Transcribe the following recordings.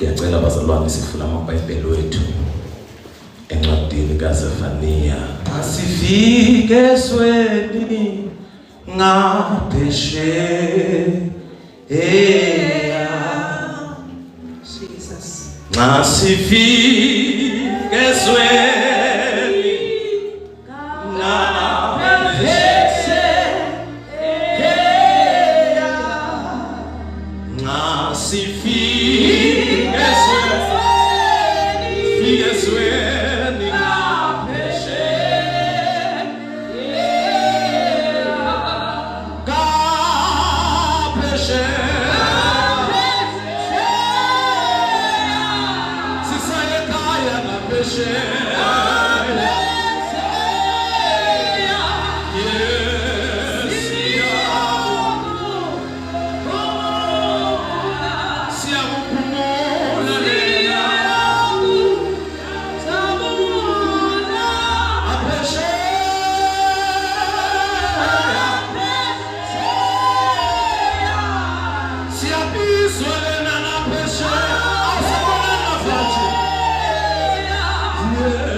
Ngiyacela abazalwane sifuna amabhayibheli wethu encwadini kaZefaniya. Asifike esweni ngaphesheya. Jesus. Asifike esweni ngaphesheya. Asifike esweni ngaphesheya. Sisayekhaya ngaphesheya. Yeah.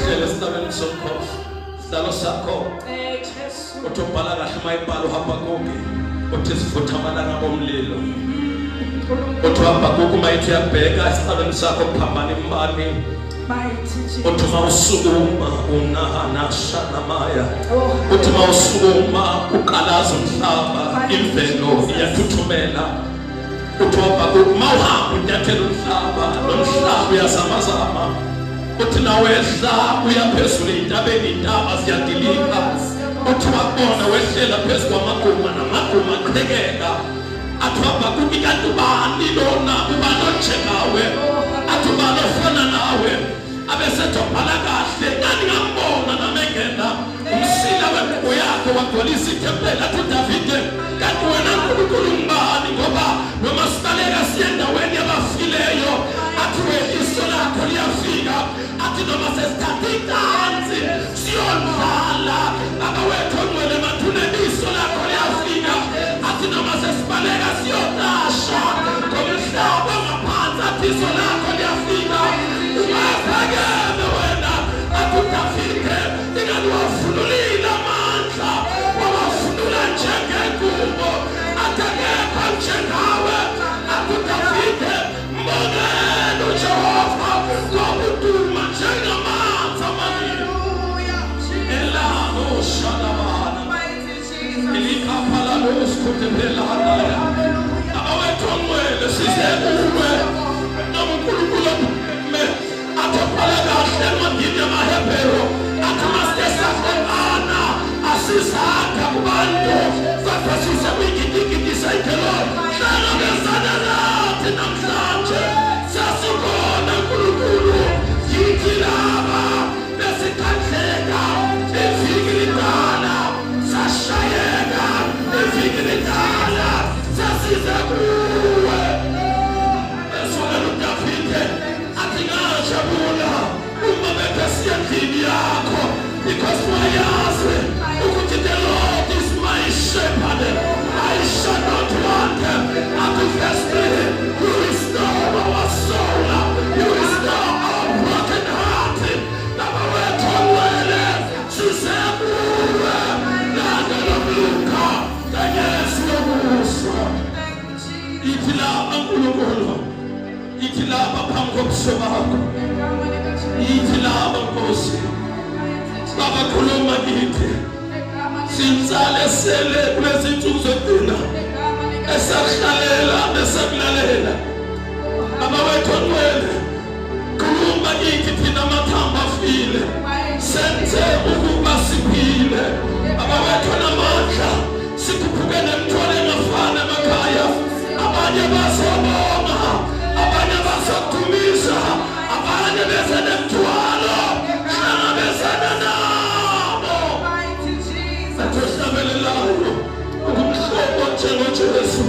uhlele esihlabeni somkhosi sihlalo sakho uthi ubhala kahle mayibhala uHabakuki uthi sivutha amalanga bomlilo uthi uHabakuki mayithi uyabheka esihlabeni sakho phambana imbani uthi mawusukuma unahanasha namaya uthi mawusukuma ukalaza umhlaba imvelo iyathuthumela uthi uHabakuki mawuhamba unyathela umhlaba nomhlaba uyazamazama uthi nawehla uyaphezulu entabeni intaba ziyadilika uthi wabona wehlela phezu kwamaguma namaguma aqhekeka athi uHabakuki kanti ubani lona ubani onjengawe athi ubani ofana nawe abesethi ubhala kahle ngani ngambona namengena umsila wengubo yakho wagcwalisa ithempeli athi uDavide kanti wena Nkulunkulu ngubani ngoba noma sibaleka siye endaweni yabafileyo athi wena iso lakho liyafika athi noma sesithatha icansi siyodlala baba wethu ongcwele emathuneni iso lakho liyafika athi noma sesibaleka siyodasha ngomhlaba ngaphansi athi iso lakho liyafika ungaphakeme wena athi uDavide ingani wafunulile amandla wawafunula njengengubo athi akekho njengawe athi uDavide mboneni uJehova ngokuduma njengamanzi amaningi elano shadabana ilikaphala losikutembelana abawethu ongcwele size kuwe noNkulunkulu atophala kahle encwadini yamaHebheru athi masesafana asisakha kubantu kodwa sisekuyigidingidi sayithelo hlangabezana nathi namhlanje sasibona Nkulunkulu yithi laba besikhandleka eviki lidala sashayeka eviki lidala sasize kuwe besukela uDavide athi ngajabula uma bephesiya endlini yakho because wayazi ukuthi the Lord is my shepherd I shall not want athi verse 3 you restore our soul you restore our broken heart baba wethu ongcwele sisebuwe langa lomluka kayesu yobuso ithi laba Nkulunkulu ithi laba phambi kobuso bakho ithi laba Nkosi baba khuluma kithi sinsale sele kulezi insuku zokugcina esahlalela besakulalela baba wethu ongcwele khuluma kithi thina amathamba afile senze ukuba siphile baba wethu namandla sikhuphuke nemithwalo engafani emakhaya abanye bazobonga abanye bazodumisa abanye beze nemithwalo hlangabezana nabo atohlabelelayo ukumhlobo njengoJesu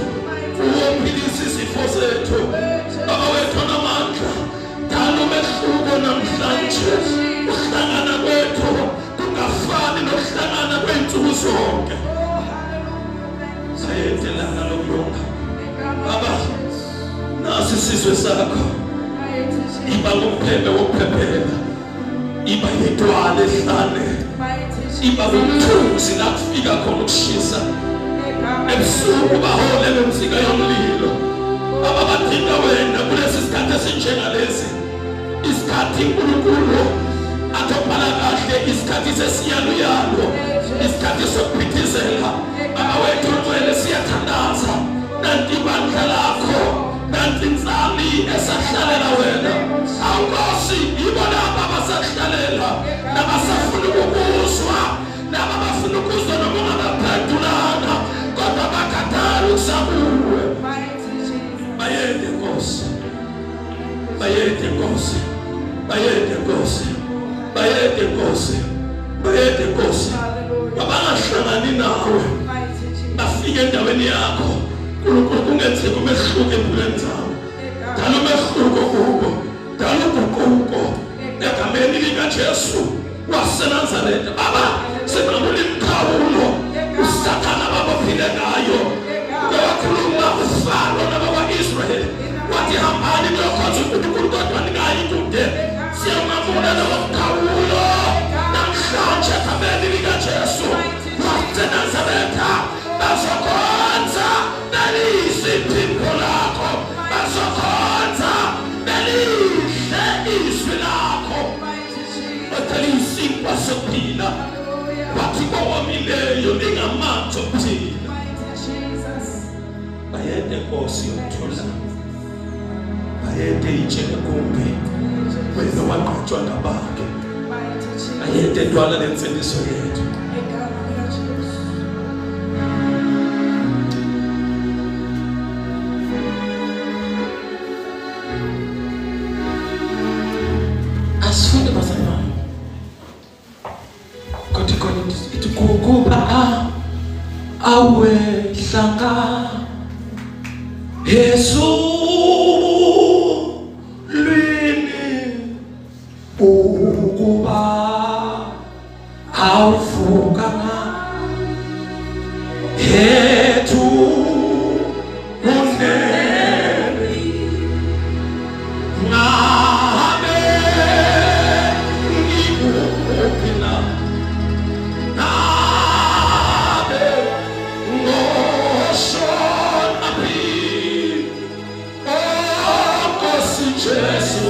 uwophilisa izifo zethu baba wethu namandla dala umehluko namhlanje uhlangana kwethu kungafani nokuhlangana kwey'nsuku zonke sayenzelana lokulunga baba nasi isizwe sakho iba ngumphembe wokuphephela iba yedwala ehlane iba ngumthunzi la kufika khona ukushisa ebusuku baholele umsika yomlilo baba badinga wena kulesi sikhathi esinjengalesi isikhathi Nkulunkulu atobhala kahle isikhathi sesiyaluyalo isikhathi sokuphithizela baba wethu ongcwele siyathandaza nanti ibandla lakho nanti inzali esahlalela wena awuNkosi yibo laba abasahlalela nabasafuna ukukuzwa nabafuna ukuzwa noma ungabaphendulanga kodwa bakhathala ukusabuwe bayede Nkosi bayede Nkosi bayede Nkosi bayede Nkosi bayede Nkosi abangahlangani nawe bafike endaweni yakho Nkulunkulu kungenzeka umehluko empilweni zabo dala umehluko kubo dala uguquko egameni likaJesu waseNazaretha baba sinqamula imikhawulo usathana babaphile ngayo wakhuluma uFaro nabakwa-Israyeli wathi hambani niyokhonza uNkulunkulu kodwa ningayi kude siyamamula lawo mkhawulo Batali isinkwa sophila. Bathi bowomileyo ningamanzi okuphila. Bayede Nkosi yokuthola. Bayede ijele kumbe. Wena waqhutshwa ngabakhe. Bayede dwala lensindiso yethu. Asifunde bazalwane. Kodwa ithi kukuba awe hlanga Yesu lwini ukuba awuvuka hethu uneni ngabe ngikuphila ngabe ngoshona phi Nkosi Jesu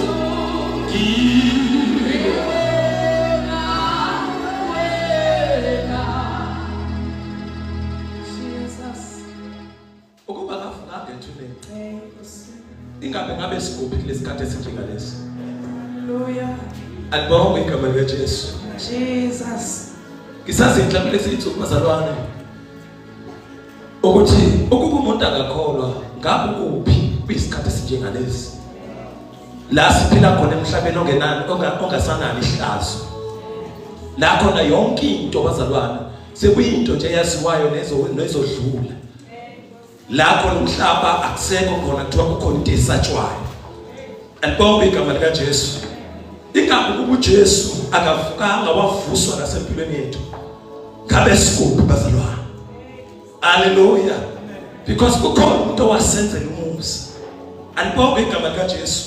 ingabe ngabe sikuphi lesikhathi esinjengalesi. Hallelujah. Alibonge igama lika Jesu. Jesus. Kisazi inhlamvu lesithu bazalwane. Ukuthi ukuba umuntu angakholwa ngabe kuphi kwisikhathi esinjengalesi. La siphila khona emhlabeni ongasanani ihlazo. La khona yonke into bazalwane sekuyinto nje yaziwayo nezodlula. Lapho nomhlaba akusekho khona kuthiwa kukhona into esatshwayo. Alibonge igama lika Jesu. Ingabe kuba uJesu akavukanga wavuswa nasempilweni yethu. Ngabe sikuphi bazalwane? Hallelujah. Because kukhona umuntu owasenzela umusa. Alibonge igama lika Jesu.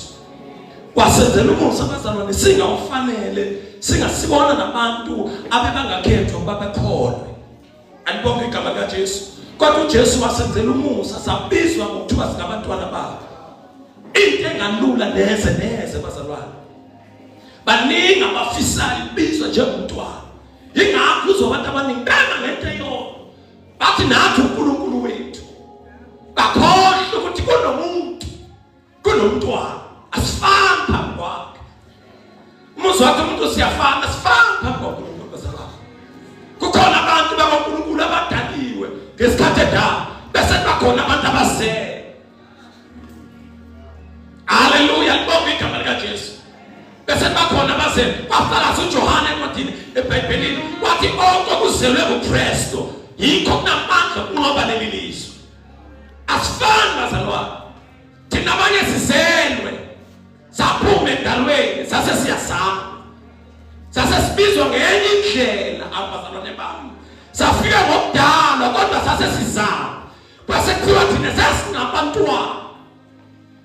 Wasenzela umusa bazalwane singawufanele singasibona nabantu abebangakhethwa babekholwe. Alibonge igama lika Jesu. Kodwa uJesu wasenzela umusa sabizwa ngokuthiwa singabantwana bakhe. Into engalula neze bazalwane. Baningi abafisayo bizwa njengomntwana. Ingakho uzobantu abaningi ngento eyodwa. Bathi nathi uNkulunkulu wethu. Bakhohlwa ukuthi kunomuntu, kunomntwana. Asifani phambi kwakhe. Umuzwa wakhe umuntu siyafana, asifani phambi kwaNkulunkulu bazalwane. Kukhona abantu bakaNkulunkulu abadaliwe ngesikhathi edala bese bakhona abantu abasele. Hallelujah, libonge igama lika Jesu. Bese bakhona abasele. Wafala uJohane encwadini eBhayibhelini wathi onke okuzelwe uKristu yikho kunamandla ukunqoba leli lizwe. Asifani bazalwane. Thina abanye sizelwe saphuma endalweni sase siyasama. Sase sibizwa ngenye indlela abazalwane bami. Safika ngokudala kodwa sase sizama. Bese kuthiwa thina sasingabantwana.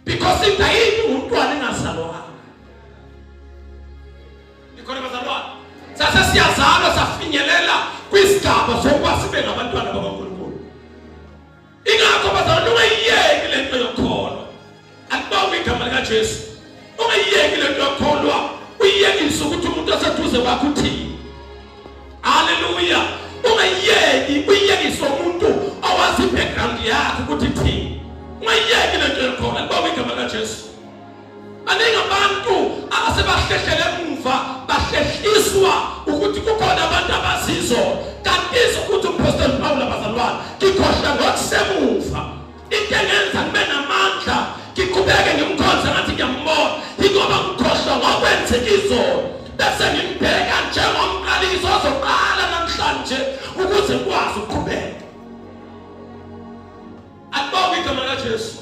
Because indayini umntwana engazalwa. Ikhona bazalwane. Sase siyazalwa safinyelela kwisigaba sokuba sibe ngabantwana bakaNkulunkulu. Ingakho bazalwane ungayiyeki lento yokholwa. Alibonge igama lika Jesu. Ungayiyeki lento yokholwa. Uyiyekise ukuthi umuntu oseduze kwakho uthini. Hallelujah. Uyiyekise umuntu owazi background yakhe ukuthi thini. Ungayiyeki lento yokholwa. Alibonge igama lika Jesu. Baningi abantu abasebahlehlela emuva bahlehliswa ukuthi kukhona abantu abazizo. Kanti ukuthi uMpostoli Paul abazalwane ngikhohlwa ngokusemuva. Into engenza ngibe namandla ngiqhubeke ngimkhonze ngathi ngiyambona ingoba ngikhohlwa ngokwenzeka izolo. Bese ngimbheka njengomqaliso ozoqala namhlanje ukuze ngikwazi ukuqhubeka. Alibonge igama lika Jesu.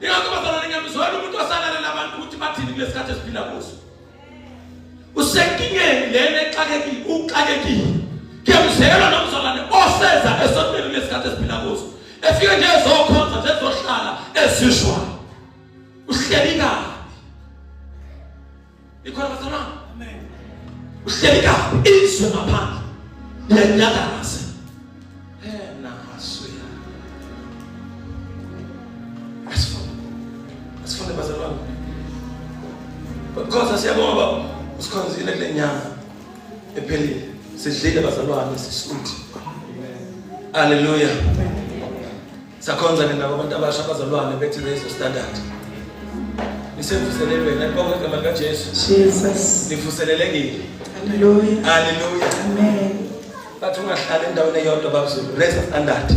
Ingakho bazalwane ngiyamzwela umuntu osalalela abantu ukuthi bathini kulesikhathi esiphila kuso. Usenkingeni lena uxakekile. Ngiyamzwela nomzalwane oseza esontweni lesikhathi esiphila kuso. Efike nje ezokhonza nje ezohlala ezishwayo. Uhleli kabi. Ikhona bazalwane. Amen. Uhleli kabi izwe ngaphandle. Niyanyakaza. Nahaswe. Asifune bazalwane. Because siyabonga sikhonzile kule nyanga ephelile sidlile bazalwane sisuthi haleluya sakhonza nina abantu abasha bazalwane bethi lezo standard nisevuselelweni nalibonke igama lika Jesu Jesus nivuselelekile hallelujah hallelujah amen bathi ungahlala endaweni eyodwa babuzulu raise standard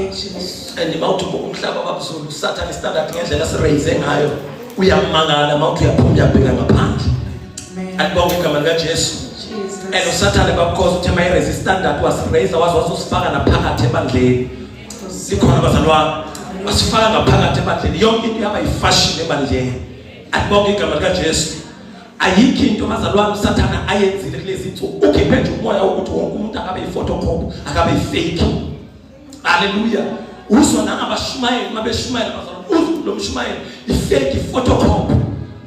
Jesus and mawuthi umhlaba babuzulu Satan standard ngendlela siraise ngayo uyamangala mawuthi uyaphuma uyabheka ngaphandle alibonke igama lika Jesu and uSathane bakhoza uthi my resistance that was raised wasifaka naphakathi ebandleni sikhona bazalwane wasifaka ngaphakathi ebandleni yonke into yaba ifashion ebandleni alibonke igama lika Jesu ayikho into bazalwane uSathane ayenzile kulezi insuku ukhiphe nje umoya ukuthi wonke umuntu akabe iphotocopy akabe ifake haleluya uzwa nangabashumayeli mabeshumayela bazalwane uzwa lo mshumayeli ifake photocopy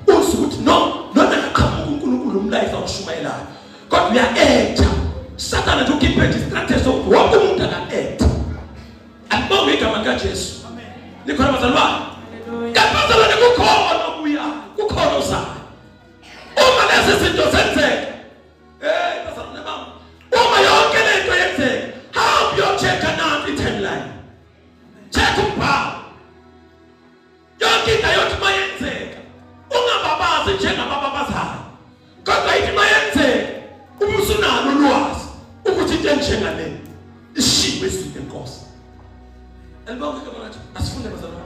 uzwa ukuthi no nakaqhamuka uNkulunkulu umlayeza ushumayelayo God we are act. Satan to keep it strategy of what the moon can act. And God we come and Jesu. Amen. Nikona bazalwa. Kapazala ne kukhona kuya. Kukhona usana. Uma lezi zinto zenzeke. Bazalwa mama. Uma yonke lento yenzeke. How you check now the timeline. Check upha. Yonke into yothi mayenzeka. Ungababazi njengabababazayo. Kodwa ithi mayenzeka. Ubusunalo ulwazi ukuthi into enjengale ishiwe isithe inkosi alibonke igama lathi asifunde bazalwane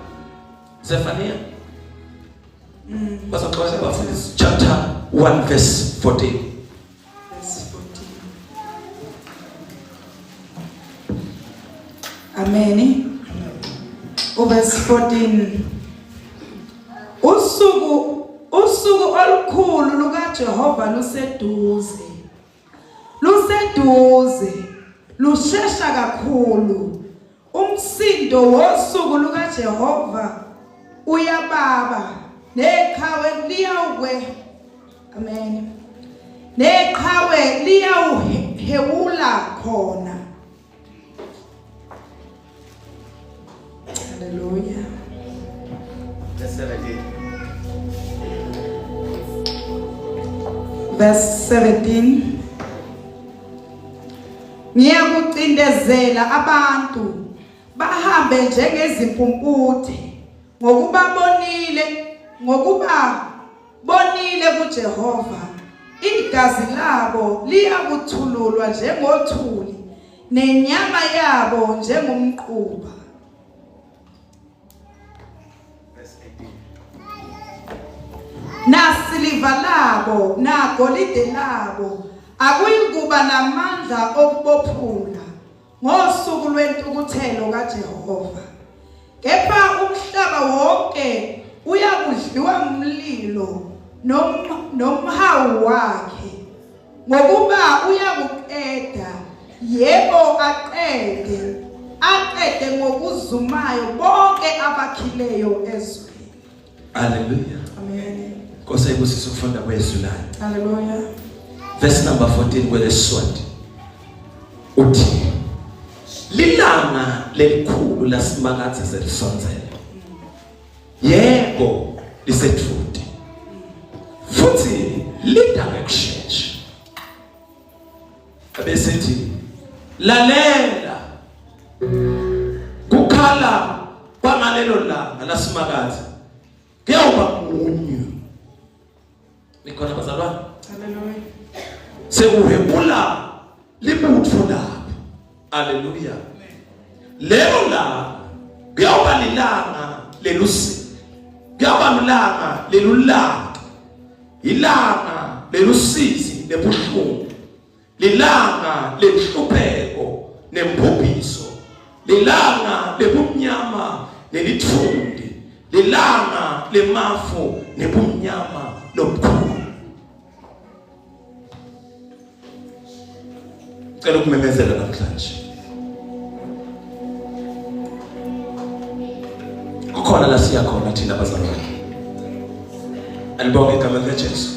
Zephaniah basaxoxa bafundisi chapter 1 verse 14 verse 14 amen verse 14 usuku olukhulu luka Jehova luseduze lushesha kakhulu umsindo wosuku luka Jehova uyababa neqhawe liyawwe amen neqhawe liyawhewula khona hallelujah verse 17 Ngiyakucindezela abantu bahambe njengezimpumputhe ngokuba bonile kuJehova igazi labo liyakuthululwa njengothuli nenyama yabo njengomquba nasiliva labo nagolide labo akuyikuba namandla okubophula ngosuku lwentukuthelo kaJehova kepha umhlaba wonke uyakudliwa umlilo nomhawu wakhe ngokuba uyakuqeda yebo aqede ngokuzumayo bonke abakhileyo ezweni hallelujah amen Nkosi ayibusise ukufunda kwezwi layo hallelujah verse number 14 with a sword uthi lilanga lelikhulu lasimakatha selisonzela yebo lisethude futhi lidanga kushintsha abesithi lalela kukhala kwangalelo langa lasimakatha kuyawuba munyu nikhona bazalwane hallelujah sekuhebula libutho lapho haleluya lelo la kuyawuba lilanga lelusi kuyawuba lilanga lelulanga ilanga lelusizi lebuhlungu lilanga lenhlupheko nembhubhiso lilanga lebumnyama nelithundi lilanga lemafu nebumnyama lobukhulu Cela ukumemezela namhlanje. Kukhona la siya khona thina bazalwane. Alibonge igama lika Jesu.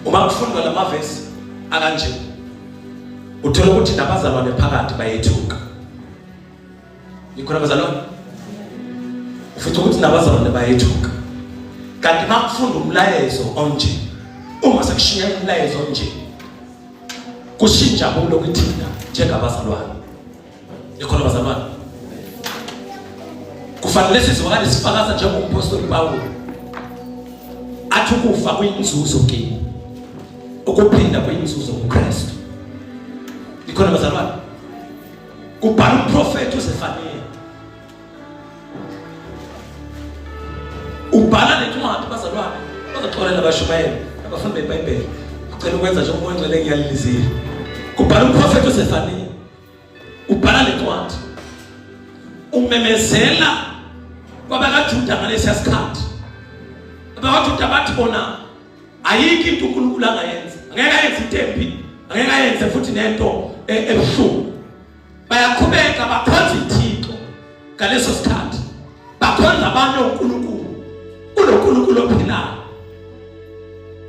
Uma kufundwa lamavesi akanje uthola ukuthi nabazalwane phakathi bayethuka. Nikhona bazalwane? Ufitha ukuthi nabazalwane bayethuka. Kanti makufunda umlayezo onje uma sekushiya umlayezo nje kushintsha kulo kuthina njengabazalwane. Ikhona abazalwane kufanele sizokade sifakaza njengompostoli Pawulo athi ukufa kuyinzuzo kimi, ukuphinda kuyinzuzo kuKristu. Ikhona abazalwane kubhala umprofeti uZefaniya, ubhala lencwadi bazalwane bazoxolela abashumayeli abafundi beBhayibheli ucela ukwenza nje umoya ngcwele ngiyalilizile. Kubhala umprofeti uZefaniya, ubhala lencwadi umemezela kwabakaJuda ngalesi sikhathi. AbakaJuda bathi bona ayikho into uNkulunkulu angayenza, angeke ayenze itempi, angeke ayenze futhi nento ebuhlungu. Bayaqhubeka bakhonza uThixo ngaleso sikhathi, bakhonza abanye uNkulunkulu uNkulunkulu ophilayo.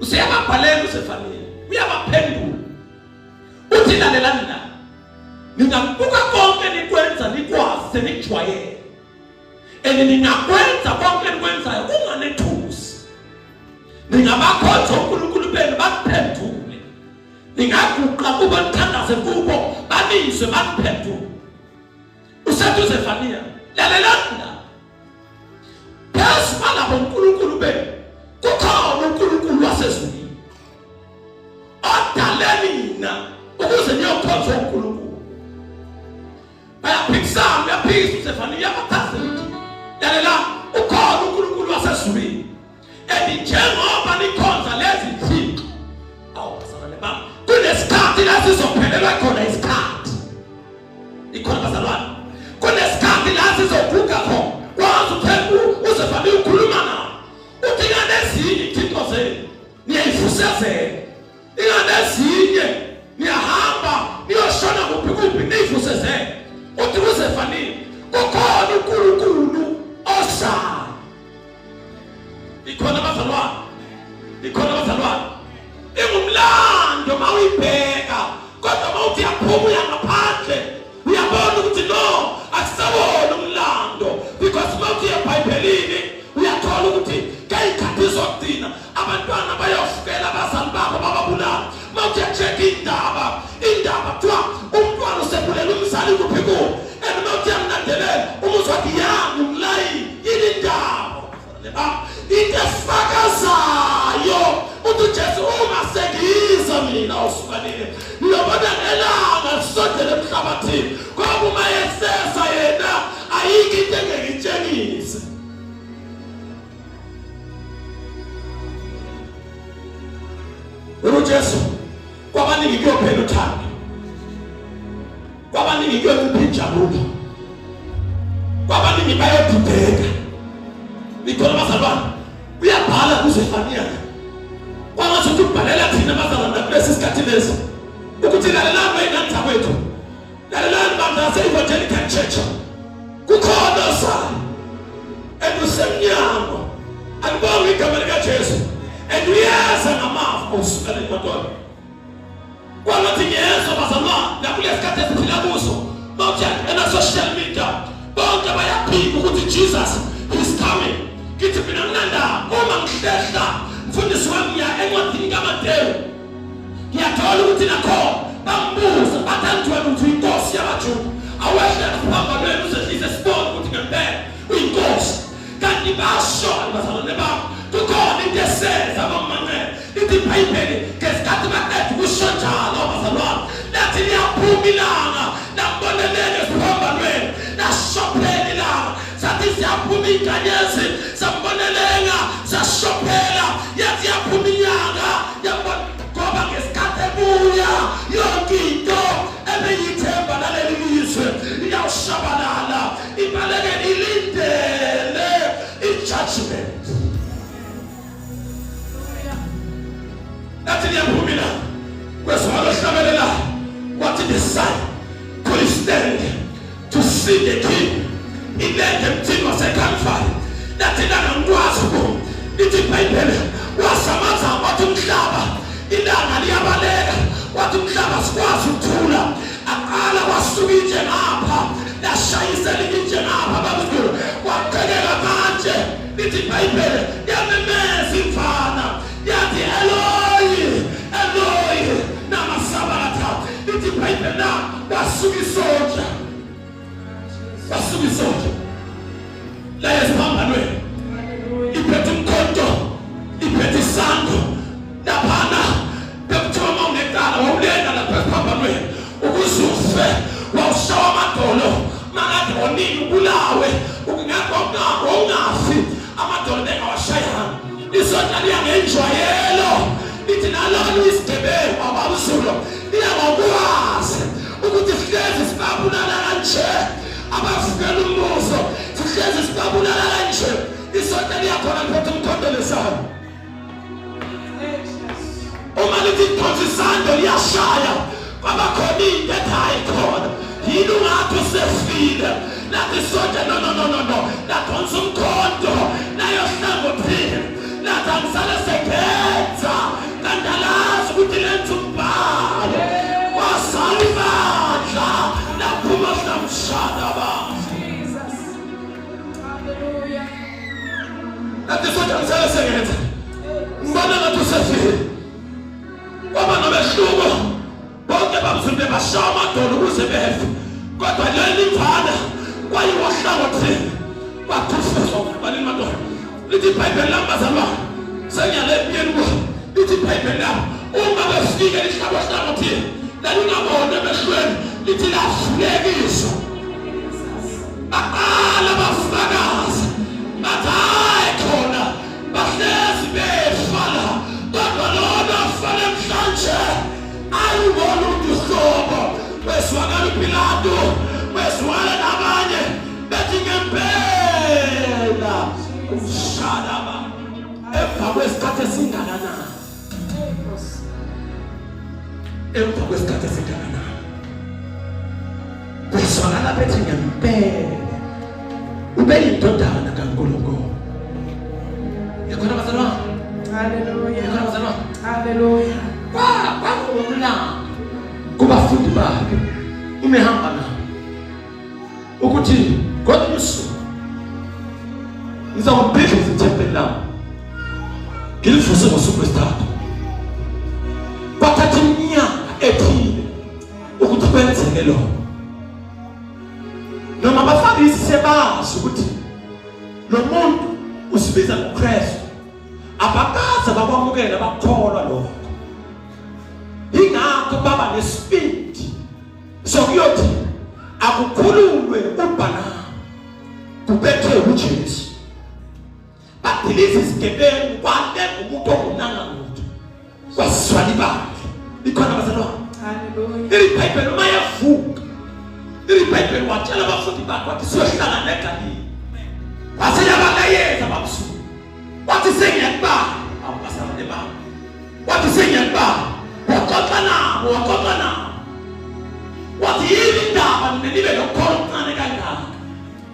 Useyababhalela uZefaniya, uyabaphendula uthi lalelani la, ningabuka konke nikwenza nikwazi senikujwayele, ningakwenza konke nikwenzayo kunganethusi. Ningabakhonza uNkulunkulu benu bakuphendule, ningaguqa kubo nithandaze kubo babizwe bakuphendule. Usethi uZefaniya, lalelani la, phezu kwalabo uNkulunkulu benu kukhona uNkulunkulu wasezulwini odale nina ukuze niyokhonza uNkulunkulu. Bayaphikisana, uyaphikisa uZefaniya abathazeli. Lalela, ukhona uNkulunkulu wasezulwini njengoba nikhonza lezi thixo, awusanale baba, kunesikhathi la sizophelelwa khona isikhathi. Ikhona bazalwane, kunesikhathi la sizoguga khona. Wazi uThembu uZefaniya ukhuluma nawo uthi nganezinye ithixo zenu niyayivusezela, inganezinye niyahamba niyoshona kuphi kuphi niyivusezela. Uthi uZefaniya kukhona uNkulunkulu osayo. Ikhona abazalwane, ikhona abazalwane, ingumlando mawuyibheka, kodwa mawuthi yaphuma ngaphandle uyabona ukuthi no, akusawona umlando. Because mawuthi eBhayibhelini uyathola ukuthi ngayikhathi zokugcina abantwana bayofukela abazali babo bababulala. Mawuthi yacheka indaba kuthiwa umntwana usebulela umzali kuphi kuphi, and mawuthi yamnandelela umuzi wakhe yangu umlayini yini indaba into efakazayo uthi uJesu uma sengiza mina usukanile niyobona ngelanga lisondele emhlabathini, ngoba uma yesesa yena ayikho into engekitshengise. uJesu kwabaningi kuyophela uthando, kwabaningi kuyocipha injabulo, kwabaningi bayodideka. Ikhona abazalwane, uyabhala kuZefaniya kwangathi ubhalela thina abazalwane kulesi sikhathi lesi ukuthi lalelani bayinanza kwethu, lalelani bandla yase-Evangelical Church, kukhona osayo usemnyango, alibonge igama likaJesu, and uyeza ngamafa usukaleni madoda. Kwangathi ngiyezwa bazalwane nakulesi sikhathi esiphila kuso, mawuthi ena-social media bonke bayaphika ukuthi Jesus is coming. Kithi mina mnanda uma ngihlehla mfundisi wami ngiya encwadini kaMateyu, ngiyathola ukuthi nakho bambuza bathi wena uthi inkosi yabaJuda, awehle ngaphambi kwenu usehlise isibone ukuthi ngempela uyinkosi. Kanti basho abazalwane babo kukhona into eseza abamangele ithi iBhayibheli ngesikhathi baqeda ukusho njalo abazalwane lathi liyaphuma ilanga nambonelele esiphambanweni nashophela ilanga sathi siyaphuma inkanyezi sambonelenga sashophela yathi yaphuma inyanga yabona, ngoba ngesikhathi ebuya yonke into ebeyithemba laleli lizwe iyawushabalala, ibaleke ilindele i-judgment. Lathi liyaphuma ilanga kwesibalo hlabelela wathi the sun could stand to see the king. Ilenge emthini waseKalvari lathi ilanga ngikwazi ukuba lithi iBhayibheli wasamaza wathi umhlaba ilanga liyabaleka, wathi umhlaba sikwazi ukuthula, aqala wasuka inje ngapha lashayisela inje ngapha babuzulu waqhekeka manje lithi iBhayibheli yamemeza imfana yathi Eloi kanje abafukela umbuzo sihlezi sibabulala kanje isonto liyakhona ngiphethe umthondo lesana uma lithi idonsa isando liyashaya kwaba khona into ethi hayi khona yini ungathi usefile nathi sonke no nadonsa umkhondo nayo hlangothini nathi angisale sekhetha kanti alazi ukuthi lenza umbhalo wasala ibandla naphuma mshana ba Jesus hallelujah nathi sonke angisale sekhetha ngibona ngathi usefile kwaba nomehluko bonke bamzimbe bashaya amadolo ukuze befe kodwa leli mfana kwayiwahlangothini bathuswa balini madoda lithi iBhayibheli lambazalwa senyale empiyeni kuwo lithi iBhayibheli labo uma befike lihlabahlangothini lalingabona emehlweni lithi lahlekiswa baqala bafakaza bathi hayi khona bahlezi befala kodwa lona afale mhlanje ayibona uduhlobo weswakala uPilato weswakala nabanye bethi ngempela umshadaba emva kwesikhathi esingakanani weswakala bethi ngempela ube yindodana kaNkulunkulu yakhona bazalwane hallelujah yakhona bazalwane hallelujah kwakuwona kubafundi bakhe umehamba nabo ukuthi kodwa usuku ngizawubhidliza ithempeli lami ngilivuse ngosuku lwesithathu bathatha iminyaka ethile ukuthi kwenzeke lokho noma abafundisi sebazi ukuthi lo muntu usibiza ngoKristu abakaze bakwamukela bakholwa lokho ingakho baba nesibindi sokuyothi akukhululwe uBhanaba kubethe uJesu badilize isigebengu kwande umuntu ongunanga muntu waswali bakhe ikhona bazalwane hallelujah iBhayibheli mayavuka iBhayibheli watshela abafundi bakhe wathi siyohlangana eGalile waseyabakayeza babusuku wathi sengiyakubala abasabane babo wathi sengiyakubala waxoxa nabo wathi yini indaba nibe lokholo mncane kangaka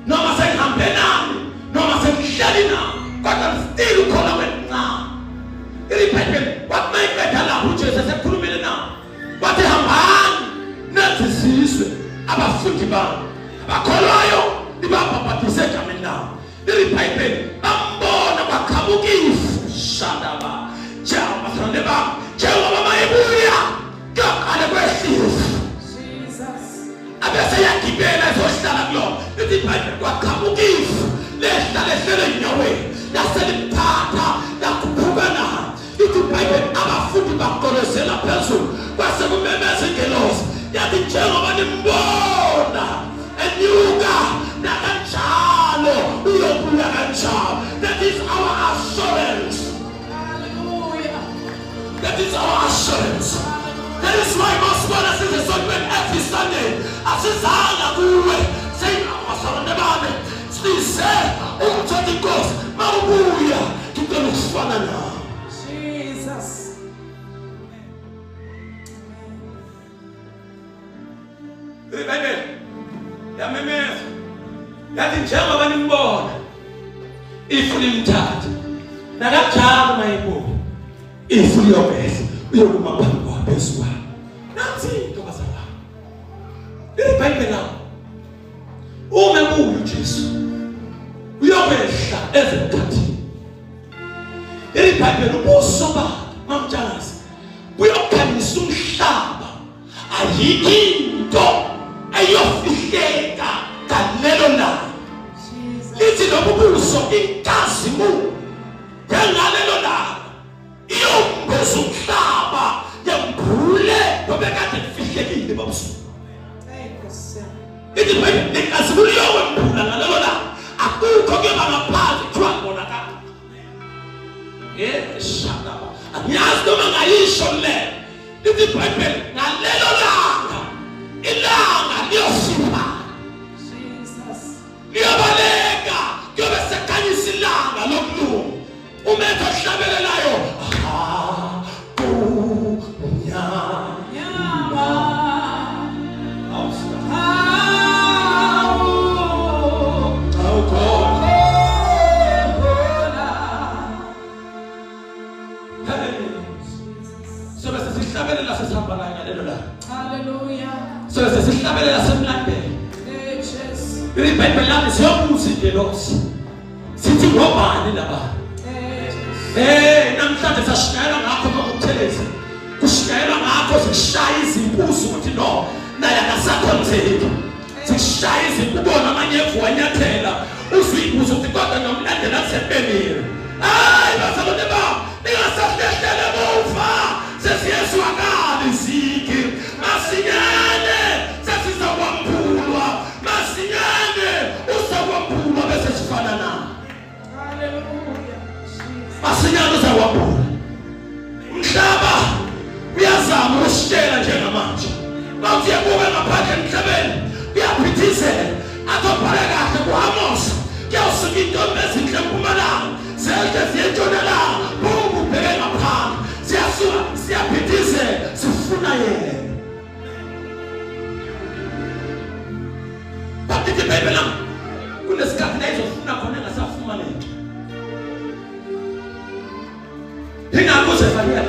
noma sengihambe nami noma sengihleli nami kodwa still ukhona wencane iBhayibheli wathi mayiqeda lapho uJesu esekhulumile nabo wathi hambani nathi sizwe abafundi bami abakholwayo ibabhabhatise egameni labo iBhayibheli bambona baqhamuka ifu shadaba njengabathande bami njengoba bayibuya kaqale kwehlisa Jesus abese yagibela ezohlala kulona lithi iBhayibheli kwaqhamuka ifu lehlala ehlele enyaweni yaselimthatha yakhuphuka nayo lithi iBhayibheli abafundi baqolozela phezulu kwase kumemeza ingelosi yathi njengoba nimbona enyuka nakanjalo uyobuya kanjalo. That is our assurance. hallelujah That is our assurance. That is why most brothers and sisters every Sunday asizanga kuwe sayawasarane bami size umthothi Nkosi mawubuya ngicela ukufana nawe. Jesus iBhayibheli yamemeza yathi njengoba nimbona ifu limthatha nakanjalo mayibuya ifu liyobehla uyokuma phambi kwaphezulu nansi into bazalwane iBhayibheli lapho uma kuyo uJesu uyobehla ezemkhathini iBhayibheli ubuso bakhe mamtshakazi buyokhanyisa umhlaba ayikho into ayofihleka kanelo labo lithi lobubuso inkazimulo njengalelo labo iyombeza umhlaba yembule nobekade kufihlekile babusuku lithi Bhayibheli inkazimulo iyowembula ngalelo labo akukho kuyoba ngaphansi kuthiwa kubonakala shadaba angiyazi noma ngayisho le lithi Bhayibheli ngalelo langa ilanga liyofika umetha hlabelelayo Hallelujah. So sesihlabelela semlandela. Ibhayibheli lami siyobuza ingelosi. Sithi ngobani laba? Namhlanje sashayela ngakho ngokutheleza. Kushayela ngakho sishaya izimbuzi ukuthi no, naye akasakhonzeki. Sishaya izibona amanye evuwanyathela. Uzwibuza ukuthi kodwa nomlandela sempemile. Hayi bazalwane ba, ningasahlehlele bofa. Sesiyeswa kabi ziki. Masinyane sesizakwambulwa. Masinyane uzakwambulwa bese sifana na. Hallelujah. Masinyane uzakwambulwa. Umhlaba uyazama ukusitshela njengamanje. Mawuthi yabuka ngaphandle emhlabeni uyaphithizela atobhala kahle ku-Amos kuyawusuka intombi ezinhle eMpumalanga zehle ziyentshonalanga bubu ubheke ngaphandle siyasuka siyaphithizela sifuna yena. Bakithi ibhayibheli lami kunesikhathi la izofuna khona engasafumaneki. Yingakho Zefaniya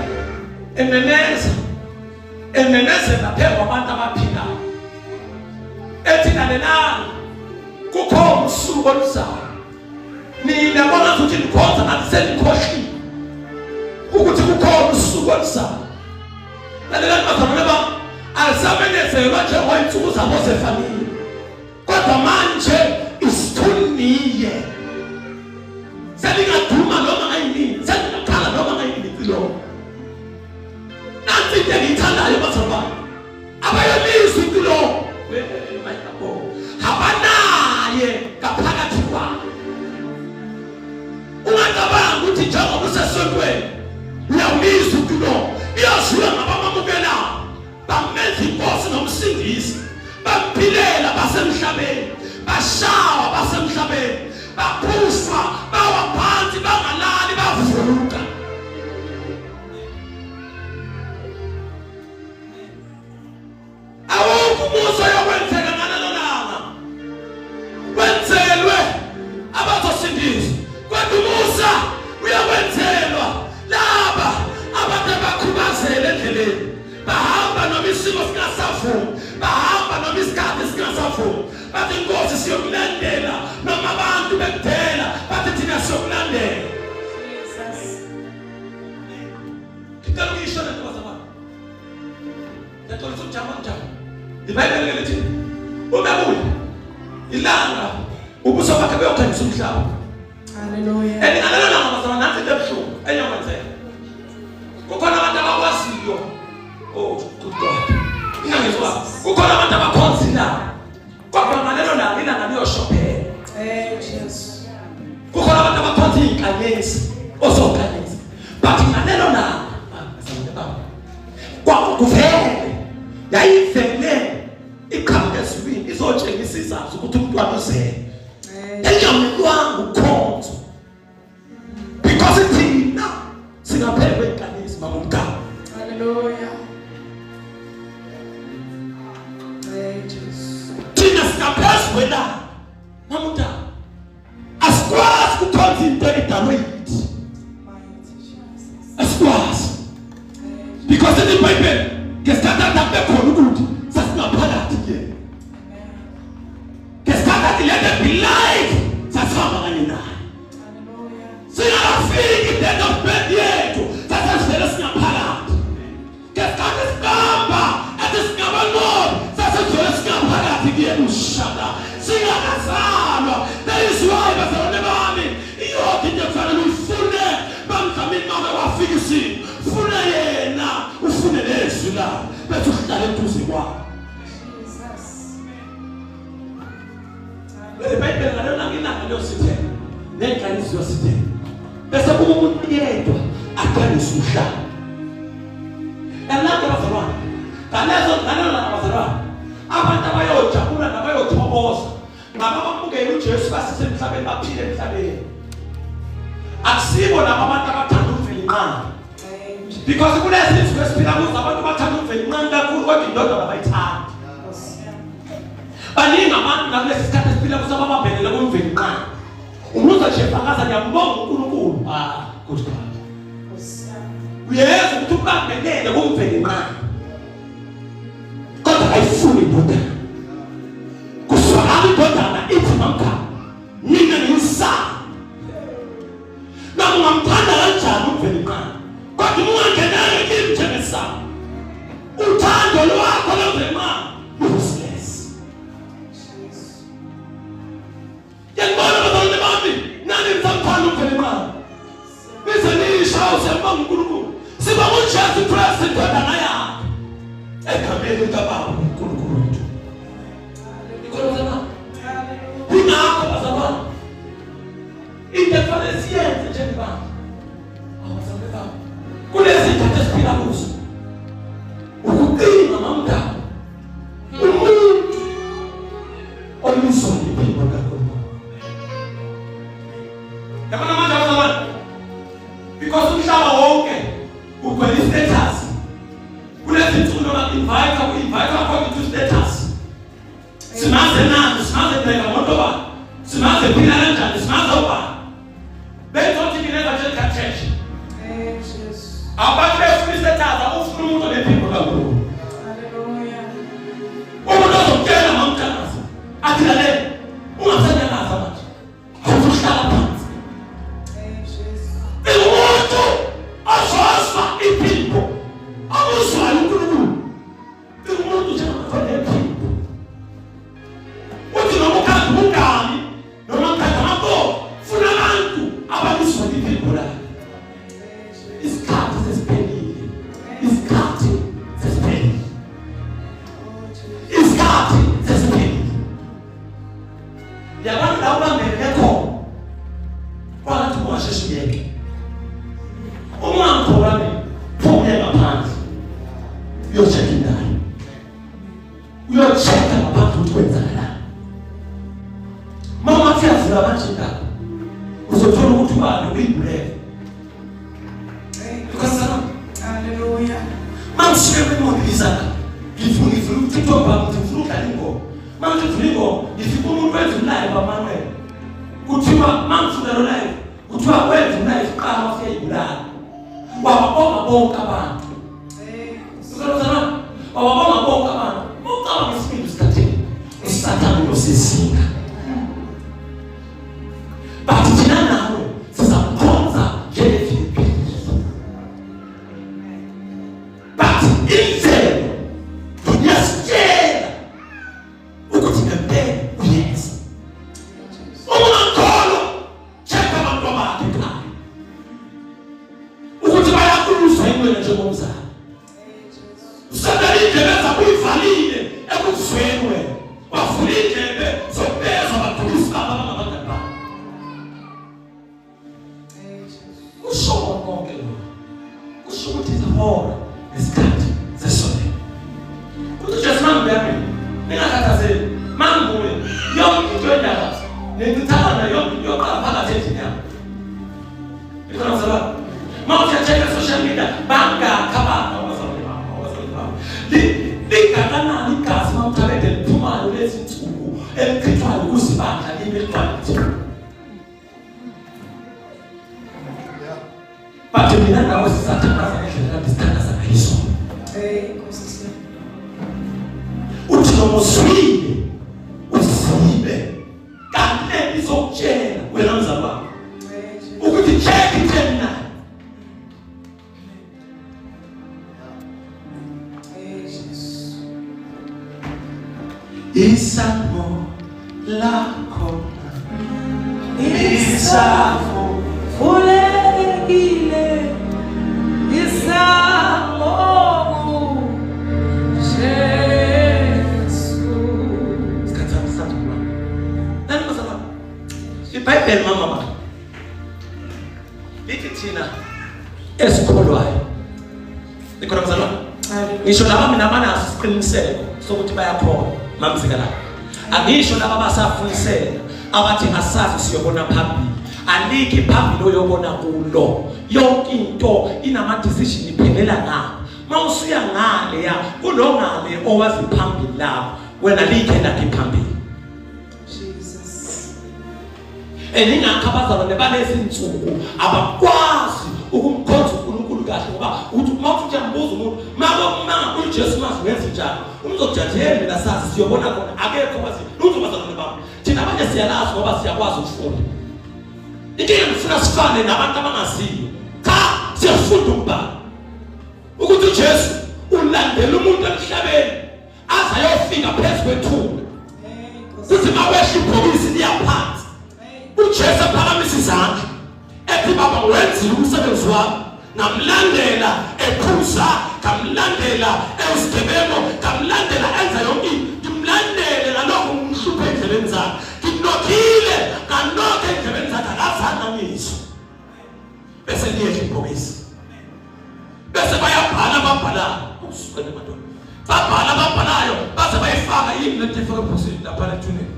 ememezela phezu kwabantu abaphilayo ethi lalelani kukho usuku oluzayo. Nina bona ukuthi nikhonza ngathi senikhohlile ukuthi kukho usuku oluzayo. Lalelani bazalwane bami, alisamenyezelwa njengoyinsuku zabo Zefaniya, kodwa manje isithuniye. Selingaduma noma ngayini, selingakhala noma ngayini impilo. Nanti into engiyithandayo bazalwane bami, abayolizwa impilo habanaye ngaphakathi kwabo. Ungacabanga ukuthi njengoba usesontweni uyawulizwa impilo, iyazula ngabamamukelayo bamenza inkosi nomsindisi, bamphilela basemhlabeni, bashawa basemhlabeni, baphushwa bawa phansi bangalali bavuka. Awukho umuso yokwenzeka ngalelo langa wenzelwe abazosindiswa, kodwa umusa uyakwenzelwa laba abantu abakhubazele endleleni, bahamba noma isimo singasavumi, bahamba noma isikhathi singasavumi, bathi inkosi siyokulandela noma abantu bekudela bathi thina siyokulandela. Ngicela ukuyisho lento bazalwane, ngicela ukuthi ujama njani. Ibhayibheli lithi umebuya ilanga ubuso bakhe buyokhanyisa umhlaba. Hallelujah. Ngalelo langa bazalwane nansi into ebuhlungu enyokwenzeka. Kukhona abantu abakwaziyo. Oh good God. Ingangizwa. Kukhona abantu abakhonzila. Kodwa ngalelo langa ilanga liyoshophela. Jesus. Kukhona abantu abakhonza izinkanyezi ozokhanyisa. Bathi ngalelo langa bazalwane bami, kwakuvele yayivele iqhamuka ezulwini izotshengisa izathu ukuthi umntwana uzele. Engamlwanga ukhonzo because thina singaphela kwenkanyezi mama umgama. Hallelujah. Jesus. Thina singaphezulu kwelanga mama umgama, asikwazi ukukhonza into edalwe yithi. Asikwazi because in the Bible ngesikhathi bekhona ukuthi sasingaphakathi ke. Ngesikhathi lento bilive sasihamba kanye naye. Singafiki date of birth yethu sasivele singaphakathi. Ngesikhathi sigamba athi singaba ngoba sasivele singaphakathi kuyena ushada singakazalwa. That is why bazalwane bami yonke into kufanele uyifune bamdlamini mama wafika isimo funa yena ufune lezwi la bese uhlala eduze kwakho. Ibhayibheli ngalelo langa ilanga liyosithela nenkanyezi ziyosithela bese kuba umuntu yedwa akhanyisa umhlaba. Nalapho bazalwane ngalelo langa bazalwane abantu abayojabula nabayothokoza ngabamamukela uJesu basisemhlabeni baphile emhlabeni. Akusibo nabo abantu Because kulezi izwe esiphila kuzo abantu bathanda ukuvela incane kakhulu kodwa indodana abayithandi. Baningi abantu nakulesi sikhathi esiphila kuzo ababambelele kumveli incane. Umuza nje fakaza ngiyambonga uNkulunkulu. Good God. Uyeza ukuthi ubambelele kumveli incane. Kodwa ayifuni indodana. Kuswakala indodana ithi mamka. Mina ngiyisana. Noma ungamthanda kanjani umveli incane. Kodwa ungangenanga kimi njengesana. Uthando lwakho lomveli incane useless. Yangibona bazalwane bami, nani mthanda umveli incane. Bese nishawo siyambonga uNkulunkulu. Siba uJesu Kristu indodana yakhe. Egameni likaBaba uNkulunkulu wethu. Ikhona ingakho bazalwane. Into efanele siyenze njengebandla. Awuzambe baba. Kulezi izinto esiphila kuzo. Ukuqina mamdala. Umuntu olusoni impilo kaNkulunkulu. Yabona manje bazalwane. Because umhlaba wonke ugcwele status. Kulezi insuku noma invite according to status. Simaze nani, simaze bheka umuntu ba. Simaze phila kanjani, simaze uba. Benzothi kineza nje church. Jesus. Abantu befuna status, ufuna umuntu onephilo kaNkulunkulu. Hallelujah. Umuntu ozokutshela mamthandaza. Athi lalela, ungasenyaza manje. Awuhlala phansi. Jesus. Umuntu azoswa impilo. Awuzwayo uNkulunkulu. Umuntu nje akafanele impilo. Uthi noma ukhanda umngani, noma ukhanda amabo, funa abantu abalizwa impilo lakhe. Isikhathi sesiphelile. Isikhathi sesiphelile. Isikhathi sesiphelile. Yabona la ubambelele khona. Kwathi ungasheshiyeke. Uma ngikholani, phumele ngaphandle. Uyocheck indaba. Uyocheck ngaphandle ukuthi kwenzakala. Mama siyavula manje indaba. Uzothola ukuthi ubani uyibulele. Hallelujah. Mamsuke bemobilizana. Ngifuna ukuthiwa baba ngifuna ukudlala ingoma. Manje ngifuna ingoma, ngifuna umuntu wenza live baManuel. Kuthiwa mamsuka lo live, kuthiwa wenza live qala wafika ibulala. Wababonga bonke abantu. Sizolozana. Wababonga bonke abantu. Ucaba ngesiphiwo sikaThixo. Usathane losizinga. Bathi thina nawe sizakukhonza njengeFilipi. Bathi imvelo iyasitshela ukuthi ngempela uyeza. Ungakholwa, check abantu bakhe ekhaya. Ukuthi bayakuluswa yini njengomzali. Usandala indlebe zakho uyivalile ekuzweni wena. Wavula indlebe zokubeza abathulisi baba abangabangani bakho. Kusho konke lokho. Kusho ukuthi izihora isikhathi sesonto. Kuthi Jesu mangiyami, ningakhathazeki. Manguwe, yonke into endala, nengithanda yonke into yoqala phakathi endlini yami. Ikhona mzalwane. Mawuthethe social media, bangakha abantu abazalwane babo. Lingakanani igazi mamthabede liphumayo lezi nsuku elichithwayo kuzibandla libe ligcwalile. Bathi mina nawe sisathandaza ngendlela kade sithandaza ngayiso. Nkosi. Uthi noma uswile usibe kanti izokutshela wena mzalwane ukuthi check itena. Isango lakho isafo Fulekile isango Jesu. Sikhathana sathu mama. Nani mzalwane? iBhayibheli mama ba. Lithi thina esikholwayo. Nikhona mzalwane? Ngisho laba mina banaso isiqiniseko sokuthi bayakholwa. Mamzika la. Angisho laba basafunisela abathi asazi siyobona phambili. aliki phambili oyobona kulo. Yonke into inama decision iphelela ngapha. Mawusuya ngale ya kulongale owazi phambili lapho wena like lakhe phambili. Jesus. Elingakhabaza lebalezi insuku abakwazi ukumkhonza uNkulunkulu kahle ngoba uthi mawuthi uyambuza umuntu mama uJesu mazenze njani umzokujajela mina sazi siyobona khona akekho kwazi lutho bazalwane bami thina abanye siyalazi ngoba siyakwazi ukufunda inkinga ngifuna sifane nabantu abangaziyo cha siyafunda umbhalo ukuthi uJesu ulandela umuntu emhlabeni azayofika phezulu kwethuna kuthi mawehla ibhokisi liyaphansi uJesu aphakamisa izandla ethi baba wenzile umsebenzi wami ngamlandela ephuza ngamlandela ezigebengu ngamlandela enza yonke ngimlandele ngalokho ngimhluphe endlebeni zakhe nginokhile kanokho endlebeni zakhe akazana ngisho bese liyehla ibhokisi bese bayabhala babhala usukele madodana babhalayo base bayifaka yini lento efaka ebhokisini lapha ethuneni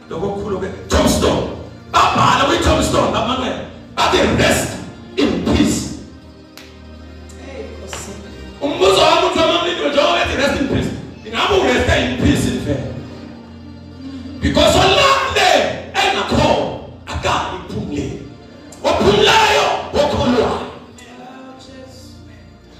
lokho kukhulu ke tombstone babhala kwi tombstone bamane bathi rest in peace. Umbuzo wami uthi amamlilo njengoba ethi rest in peace ingabe urest in peace mfana because olande engakho akani iphumule ophumulayo okholwayo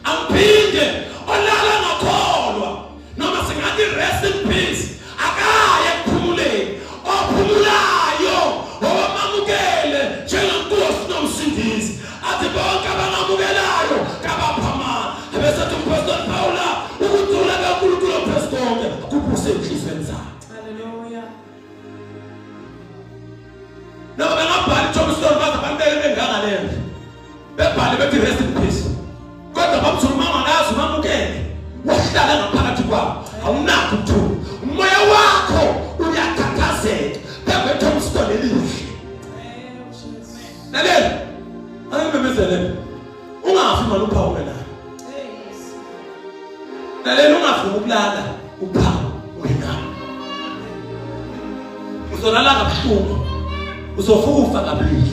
ampinde olala ngakholwa noma singathi rest in peace akaye kuphumuleni ophumulayo owamamukele njengenkosi nomsindisi athi bonke abangamukelayo kabaphama ebesethi umpostoli Paula ukudula kaNkulunkulu ophezkonke kuphuse enhlizweni zakhe. Hallelujah. Noma bengabhali Tombstone baze bambeke bengangaleyo bebhale bethi rest in peace kodwa bamthuma ngalazi umamukele wahlala ngaphakathi kwabo awunakho ukuthula umoya wakho uyakhathazeka phambi Tombstone elihle. Lalela ayimemezele ungafi manje uphawu wena. Lalela ungafi ukulala uphawu wena. Uzolala kabuhlungu uzofufa kabili.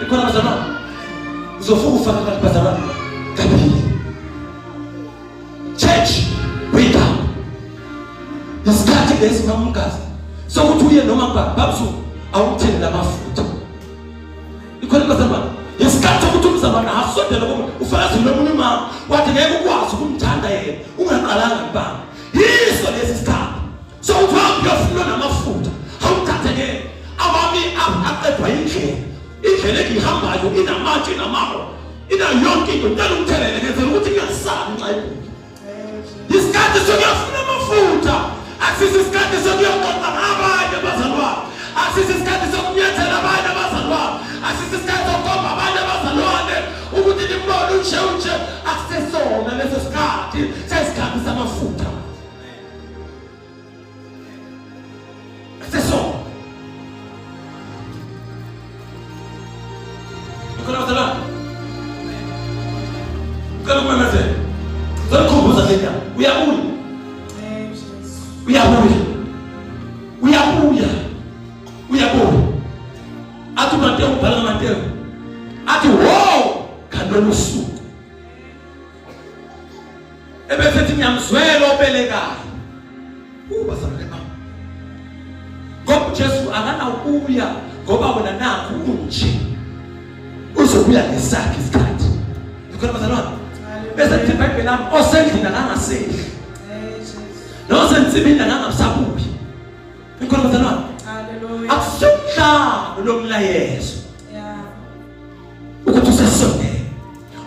Ikhona bazalwane uzofufa bazalwane kabili. Church wake up. Isikhathi lesingamkazi sokuthi uye noma babsu awuthele lamafutha. Ikhona bazalwane isikhathi sokuthi umzalwane asondele kuwe ufakazi lomunye mama wathi ngeke ukwazi ukumthanda yena ungaqalanga ibanga. Yiso lesi sikhathi sokuthi uyafuna namafutha awuthatheke awami aqedwa indlela eyihambayo inamatshe inamaho ina yonke into njalo umthelele ngenzela ukuthi ngiyasabi nxa ibuya. Isikhathi sokuyafuna amafutha asisi isikhathi sokuyoqoqa abanye bazalwane asisi isikhathi sokunyathela abanye bazalwane asisi isikhathi sokukhomba abanye bazalwane ukuthi nimbone utshe asisona leso sikhathi sesikhathi samafutha asisona. Ikhona bazalwane ukala kumemezela zalikhumbuza lenya uyabuya athi uMateo ubhala Mateo athi wo kanolo suku ebesethi nyamzwelo obelekayo ubazalwane bami ngoba uJesu akana ukuya ngoba wena nakho unje uzobuya ngesakhe isikhathi. Ikhona bazalwane bese lithi iBhayibheli lami osendlini akangasedli nosensibini akangasabuyi. Ikhona bazalwane akusukhlalo lomlayezo ukuthi usesondele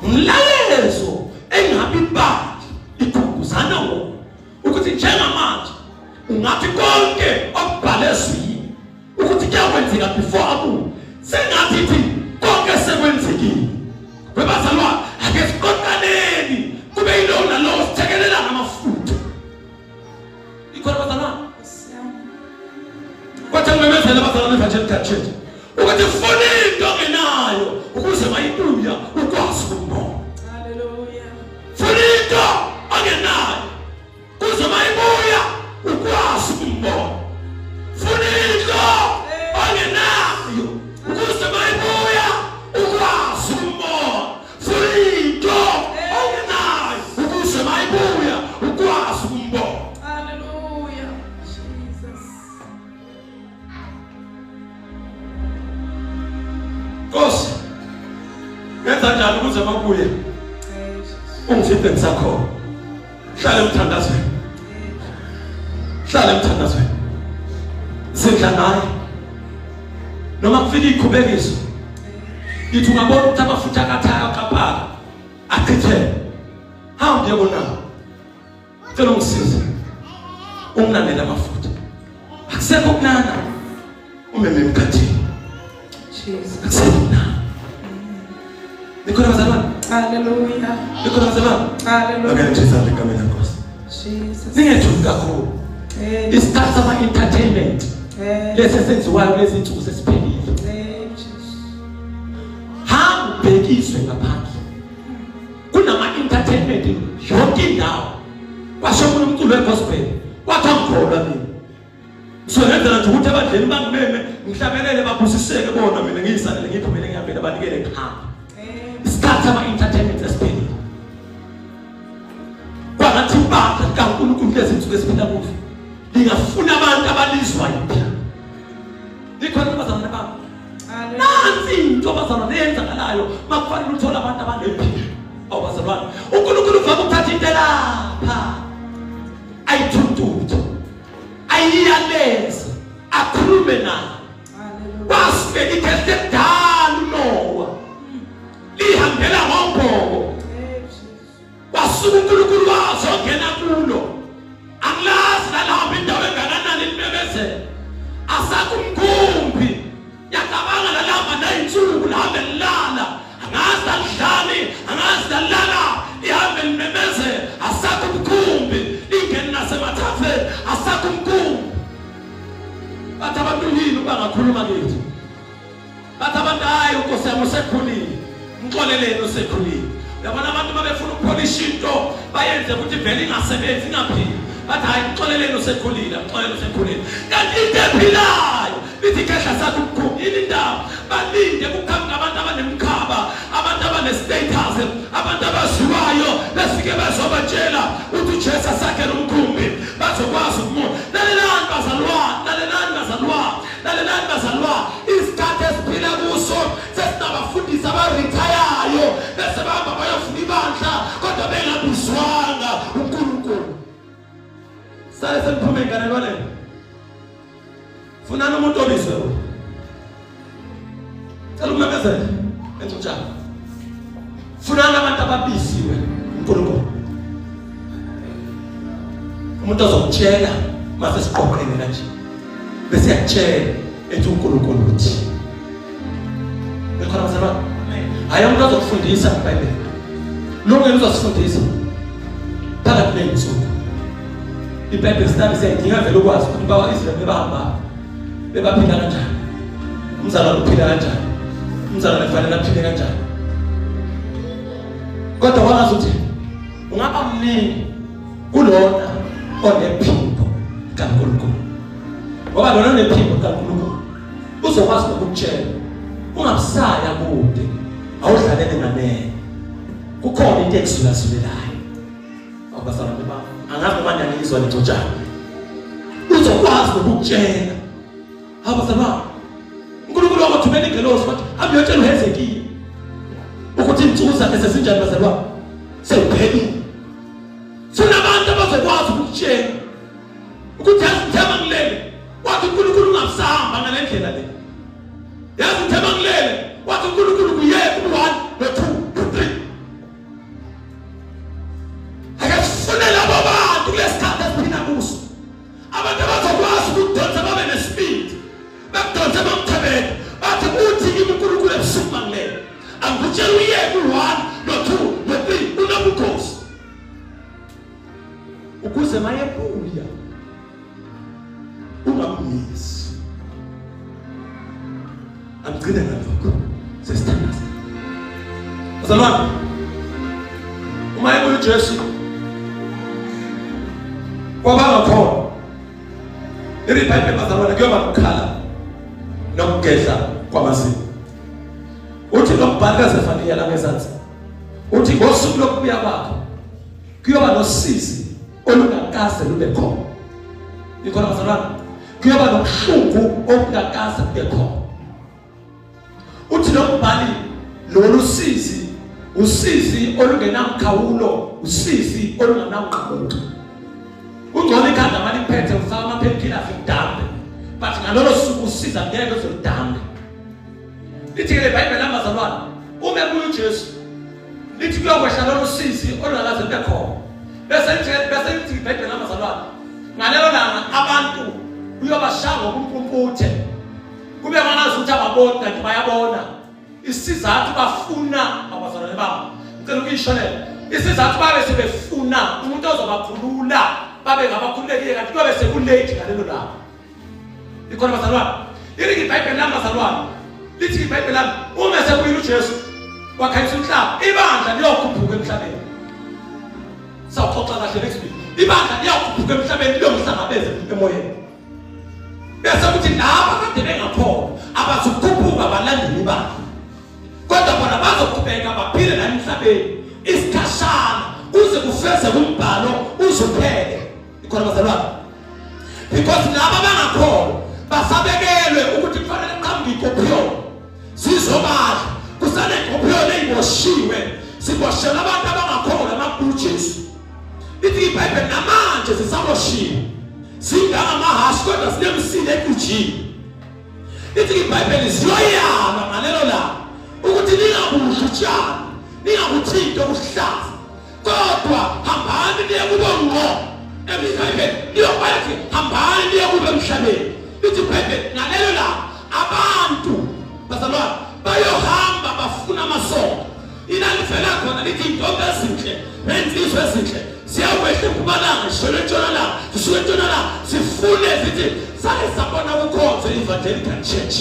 umlayezo engabi bani ikhumbuzana wona ukuthi njengamanje ungathi konke okubhalezwini ukuthi kuyakwenzeka before abu sengathi konke sekwenzekile. Bebazalwane ake siqoqaneni kube yilo nalo sithekelela ngamafutha. Ikhona bazalwane kwathi ngimemezela bazalwane evangelical church ukuthi funa into ongenayo ukuze mayibuya ukwazi ukubona. Hallelujah. Funa into ongenayo ukuze mayibuya ukwazi ukubona. Funa into ongenayo ungifeedback sakho hlala emthandazweni sidla naye noma kufika ikhubekiso yithi ungabona ukuthi amafutha akathaya kaphaka achithele hamba uyabona cela ungisize unginanele amafutha akusekho kunana umeme emkhathini Jesus. akusekho kunana nikhona bazalwane Hallelujah. nikhona bazalwane Hallelujah. akayenzisa igama lenkosi Jesus. ningethuki kakhulu Amen. isikhathi sama-entertainment lesi esenziwayo lezi nsuku sesiphelile Jesus. hamba ubhekiswe ngaphandle kunama-entertainment yonke indawo kwasho omunye umculo wegospel wathi angikholwa mina ngizongenzela nje ukuthi abadleli bangimeme ngihlabelele babusiseke bona mina ngiyisanele ngiphumele ngihambele abanikele kuhamba isikhathi sama-entertainment esiphelile kwangathi ibandla likaNkulunkulu lezi nsuku esiphila kuzo lingafuna abantu abalizwayo phi likhona abazalwane babo nansi into abazalwane eyenzakalayo makufanele uthole abantu abanephilo awubazalwane uNkulunkulu uvame ukuthatha into lapha ayithuntuthi ayiyaleza akhulume nayo wasibeka ikhesi ekudala uNowa lihambela ngombhoko wasuka uNkulunkulu wazongena kulo angilazi nalapho indawo engakanani limemezela asakumkhumbi yacabanga lalapha nayinsuku lihambe lilala angazi alidlali angazi alala lihambe limemezela asakumkhumbi lingene nasemathafeni asakumkhumbi bathi abantu yini bangakhuluma kithi bathi abantu hayi uNkosi yami usekhulile ngixoleleni usekhulile yabona abantu babefuna ukupholisha into bayenze ukuthi vele ingasebenzi ingaphili bathi hayi ngixoleleni usekhulile kanti into ephilayo lithi khehla sakho ukukhumbi yini indawo balinde kukhamba abantu abanemkhaba abantu abane-status abantu abaziwayo befike bazobatshela ukuthi uJesu asakhele umkhumbi bazokwazi ukumona lalelani bazalwane isikhathi esiphila kuso sesinabafundisi abarithayayo bese bahamba bayofuna ibandla kodwa bengabizwanga uNkulunkulu sale seniphume enganelwaneni funana umuntu obizwe cela ukumemezela entutshana funana abantu ababisiwe uNkulunkulu umuntu azokutshela mase siqoqene kanje bese yakutshela ethi uNkulunkulu uthi nikhona bazalwane hayi umuntu azokufundisa iBhayibheli lungelo uzosifundisa phakathi nensuku iBhayibheli study siyayidinga vele ukwazi ukuthi bawa-Israyeli bebahamba bebaphila kanjani umzalwane uphila kanjani umzalwane kufanele aphile kanjani kodwa wangazi ukuthi ungaba mningi kulona onephimbo kaNkulunkulu ngoba lona onephimbo kaNkulunkulu uzokwazi ukukutshela ungabusaya kude awudlalele nganene kukhona into ekuzulazulelayo abazalwane bami angazi noma niyangizwa lentutshana uzokwazi ukukutshela abazalwane uNkulunkulu wathumela ingelosi wathi hambe uyotshela uHezekiya ukuthi insuku zakhe sezinjani bazalwane sewuphelile funa abantu abazokwazi ukukutshela ukuthi yazithemba ngilele wathi uNkulunkulu ungabusahamba ngale ndlela le yazithemba ngilele wathi uNkulunkulu kuyeke u1 no2 no3 akafune labo bantu kulesikhathi esiphila kuso abantu abazokwazi ukudonsa babe nespeed bakudonsa bamthabele bathi uthi uNkulunkulu ebusuku mangilele angikutshela uyeke u1 no2 no3 unobukhosi ukuze mayebuya ungamyisi angigcine ngalokho sesithandaza bazalwane uma ebuya uJesu kwabangakhona iBhayibheli bazalwane kuyoba nokukhala nokugedla kwamazinyo uthi lo mbhali kaZefaniya la ngezansi uthi ngosuku lokubuya kwakho kuyoba nosizi olungakaze lube khona ikhona bazalwane kuyoba nobuhlungu obungakaze bube khona uthi lo mbhali lolu sizi usizi olungenamkhawulo, usizi olungenamqhamuko. Ungcono ikhanda mali phethe ufaka ama-painkillers udambe, but ngalolo suku usiza ngeke uzolidambe. Lithi ke iBhayibheli amazalwane, uma kuyo uJesu lithi kuyokwehla lolu sizi olungakaze libe khona. Bese lithi iBhayibheli amazalwane, ngalelo langa abantu uyobashaya ngokumpumputhe. Kube manje ukuthi ababona kanti bayabona. Isizathu bafuna abazalwane babo. Ngicela ukuyisholela. Isizathu babe sebefuna umuntu ozobakhulula, babe ngabakhululekile kanti kuyobe sekulate ngalelo langa. Ikhona abazalwane. Yini iBhayibheli lamazalwane? Lithi iBhayibheli lami uma sekuyile uJesu wakhayisa umhlaba, ibandla liyokhuphuka emhlabeni. Sawuxoxa kahle next week. Ibandla liyokhuphuka emhlabeni liyomhlangabeze emoyeni. Bese kuthi laba kade bengakhona abazokhuphuka balandele ibandla. Kodwa bona bazoqhubeka baphile la emhlabeni isikhashana kuze kufeze umbhalo uzuphele. Ikhona abazalwane. Because laba bangakhona basabekelwe ukuthi kufanele qhambi ikhophiyo sizobadla kusane ikhophiyo leyiboshiwe siboshela abantu abangakhona amaBujesu. Lithi iBhayibheli namanje sisaboshiwe singamahhashi kodwa sinemsile ekujini. Lithi iBhayibheli ziyoyala ngalelo langa ukuthi ningabudli utshani, ningabuthinti okuhlaza, kodwa hambani niye kube ngqo. iBhayibheli liyobathi hambani niye kube emhlabeni. Lithi iBhayibheli ngalelo langa abantu bazalwane bayohamba bafuna amasonto. Inalifela khona lithi intombi ezinhle nensizwe ezinhle siyakwehla empumalanga sishona entshonalanga sisuka entshonalanga sifune zithi sake sabona kukhonze i-Evangelical Church.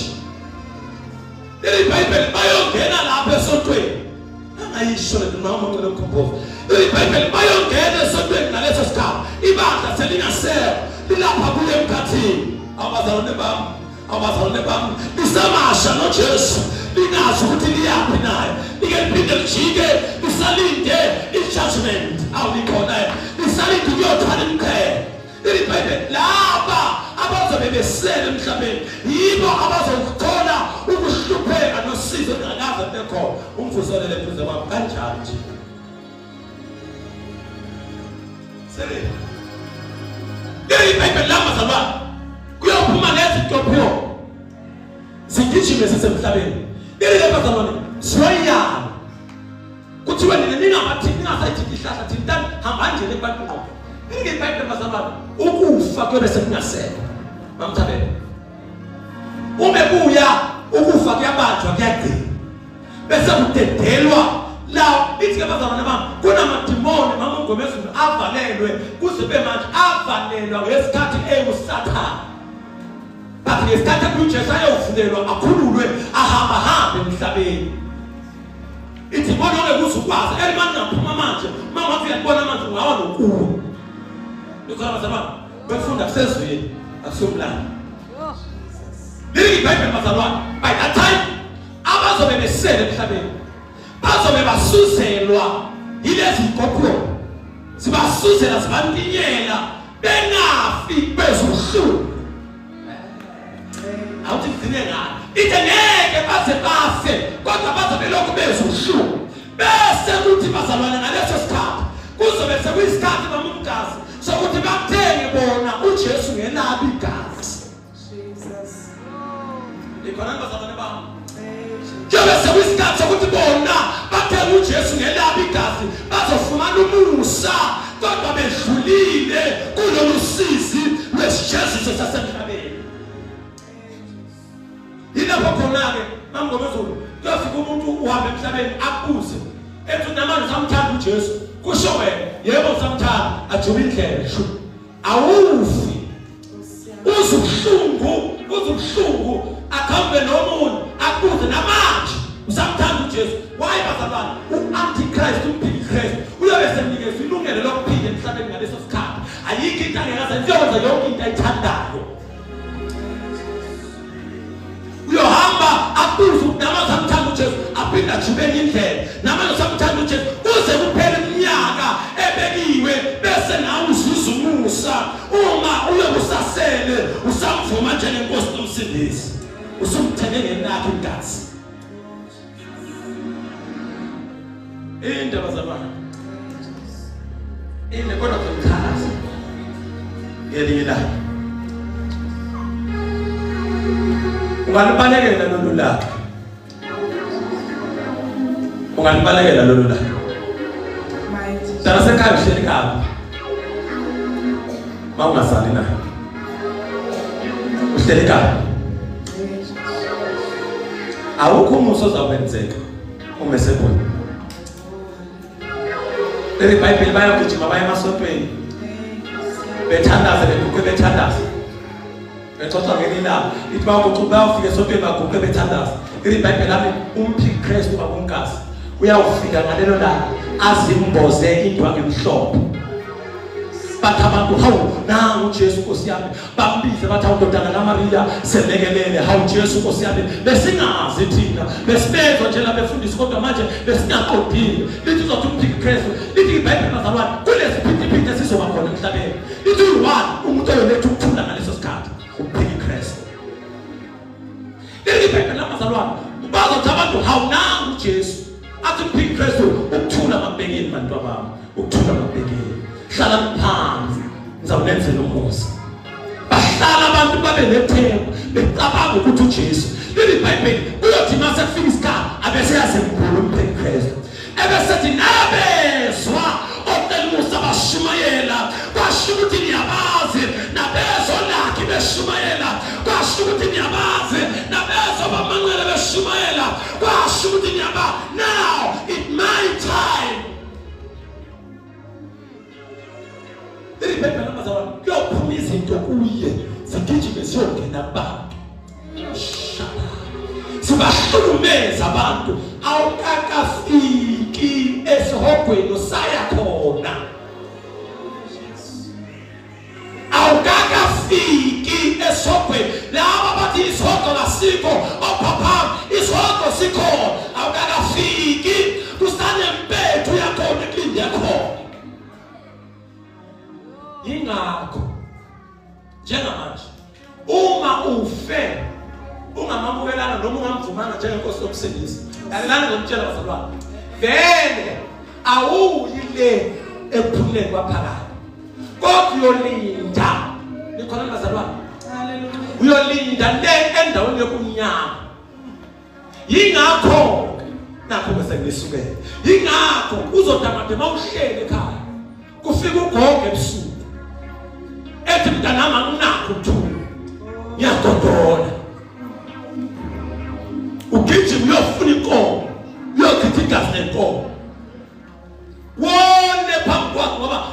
iBhayibheli bayongena lapha esontweni. Angayisho le noma ngicela ukukhomboza. iBhayibheli bayongena esontweni ngaleso sikhathi. Ibandla selingasela lilapha kuye emkhathini. Abazalwane bami lisamasha noJesu lingazi ukuthi liyaphi naye. Like liphinde lijike lisalinde i-judgment awulikhona lisalinde kuyothwala imkhele. iBhayibheli laba abazobe besele emhlabeni yibo abazothola ukuhlupheka nosizo ngakaze bekhona. Umvuselele eduze kwabo kanjani nje. Sele iBhayibheli lamazalwane kuyophuma nezitophiyo zigijime sisemhlabeni. Bazalwane siyoyala kuthiwe ningasayithi ihlahla thintani hambani nje ebantwini. iBhayibheli bazalwane ukufa kuyobe sekungasekho. Mamthabele ume kuya ukufa kuyabanjwa kuyagcina bese kudedelwa la. Lithi bazalwane bami kunamadimoni mama uNgomezulu avalelwe kuze bemanje avalelwa ngesikhathi enguSathane. But ngesikhathi uJesu ayovulelwa akhululwe ahamba emhlabeni. Ithi bona ngekuzukwazi elimani ngaphuma manje mama athi uyabona manje ngawa nokuwa. Likhona bazalwane befunda kusezweni akusomlando. Lithi iBhayibheli bazalwane by that time abazobe besele emhlabeni bazobe basuzelwa yilezi inkopho sibasuzela sibantinyela bengafi bezuhlu. Awuthi ngine ngani ithe ngeke baze bafe kodwa bazobe lokhu bezuhlu. Bese kuthi bazalwane ngaleso sikhathi kuzobe sekuyisikhathi bamumgazi sokuthi bathenge bona uJesu ngelabo igazi. Jesus. Likhona bazalwane bami. Kuyobe sekuyisikhathi sokuthi bona bathenge uJesu ngelabo igazi bazofumana umusa kodwa bedlulile kulolu sizi lwesijeziso sasemhlabeni. Yilapho khona-ke mamngomezulu kuyofika umuntu uhambe emhlabeni akubuze ethi namanje usamthanda uJesu. Kusho wena yebo usamthanda ajuba indlela shu awufi uzubuhlungu akhambe nomuntu akubuze namanje usamthanda uJesu. Why bazalwane u-Antichrist umphikrist uyobe semnikeza ilungelo lokuphila emhlabeni ngaleso sikhathi. Ayikho into angekaze iyowenza yonke into ayithandayo. Uyohamba akubuze namanje usamthanda uJesu aphinda ajubele indlela namanje usamthanda uJesu uze kuphela iminyaka ebekiwe bese nawe uzuza umusa. Uma uyobusasele usamvuma njengenkosi nomsindisi usumthele ngenakho igazi. indaba zabantu ine kodwa zomthalaza ngelinye ilanga ungalibalekela lolu langa ungalibalekela lolu langa dala sekhaya uhleli kabi mawungasali naye uhleli kabi awukho umuso ozakwenzeka umesekhona leli Bible bayagijima baya emasontweni bethandaza beguqe bethandaza bexoxa ngelilanga ithi bayafika esontweni baguqe bethandaza leli Bible lami umphiki Kristu babunkazi uyawufika ngalelo langa azimboze indwangu emhlophe bathi abantu hawu nangu uJesu Nkosi yami bambize bathi awudodana kaMaria selekelele hawu Jesu Nkosi yami besingazi thina besibezwa nje la befundisi kodwa manje besingaqondile lithi uzothi umphiki Kristu lithi iBhayibheli bazalwane kulesiphithiphithi esizoba khona emhlabeni lithi uyiwani umuntu oyoletha ukuthula ngaleso sikhathi umphiki Kristu lithi iBhayibheli bazalwane bazothi abantu hawu nangu uJesu athi umphiki Kristu ukuthula mabhekeni bantu abami ukuthula mabhekeni hlala phansi ngizawulenzela umusa bahlala abantu babe nethemba becabanga ukuthi uJesu leli Bible uyothi mase kufika isikhathi abese yasemkhulu umpheki Kristu ebesethi nabezwa otelusa bashumayela kwasho ukuthi niyabazi nabezo lakhe beshumayela kwasho ukuthi niyabazi nabezo bamanqele beshumayela kwasho ukuthi niyabazi now it's my time. Remember namazalwane kuyophuma izinto kuye sigijime siyongena abantu sibahlukumeza abantu awukakafiki esihogweni usaya khona awukakafiki esihogweni laba bathi isihogo lasikho opapa isihogo sikhona awukakafiki kusane mpethu yakhona eklindi yakhona ingakho njengamanje uma ufe ungamamukelana noma ungamvumanga njengenkosi yomsindisi lalelani ngomtshela bazalwane vele awuyile ekuphumuleni kwaphakade kodwa uyolinda nikhona bazalwane uyolinda le endaweni yokunyama yingakho nakho bese ngisukele yingakho uzodamade mawuhlele ekhaya kufika ugogo ebusuku ethi mntanami anginakho ukuthula ngiyagodola ugijima uyofuna inkomo uyochitha igazi lenkomo wone phambi kwakho ngoba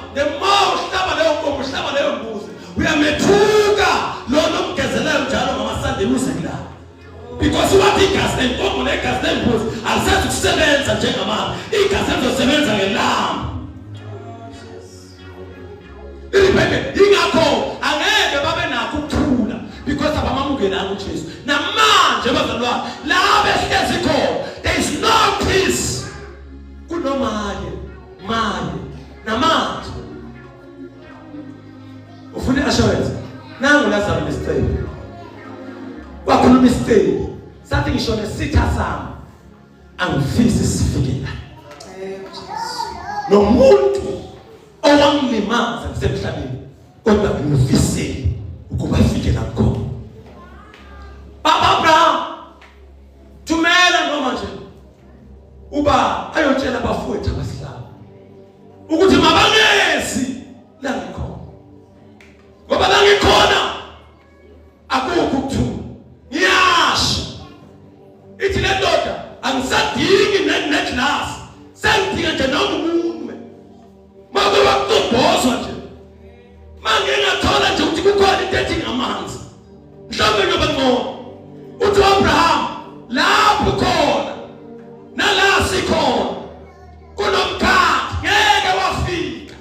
uhlaba leyo nkomo uhlaba leyo mbuzi uyamethuka lona umgezelayo njalo ngamasandeni uzela because wathi igazi lenkomo negazi lembuzi alisathi kusebenza njengamanje igazi lizosebenza ngelanga ingakho angeke babe nakho ukuthula because abamamukelanga uJesu namanje bazalwane la behlezi khona there is no peace kunomaye namanje ufuna assurance nangu Lazarus mistake wakhuluma mistake sathi ngisho nesitha sami angifisi sifikela nomuntu owamlimaza emhlabeni kodwa ngifisile ukuba afike lapho Baba Abraham thumela noma nje uba ayotshela abafowethu abasihlaba ukuthi mabangezi la ngikhona ngoba la ngikhona akukho ukuthula ngiyasho ithi le ndoda angisadingi neclass sengidinga nje noma umunwe manje wakubhozwa nje manje ngathola nje ukuthi kukhona into ethi ngamanzi mhlawumbe ngoba ngcono uthi Abraham lapho khona nala sikhona kunomkhathi ngeke wafika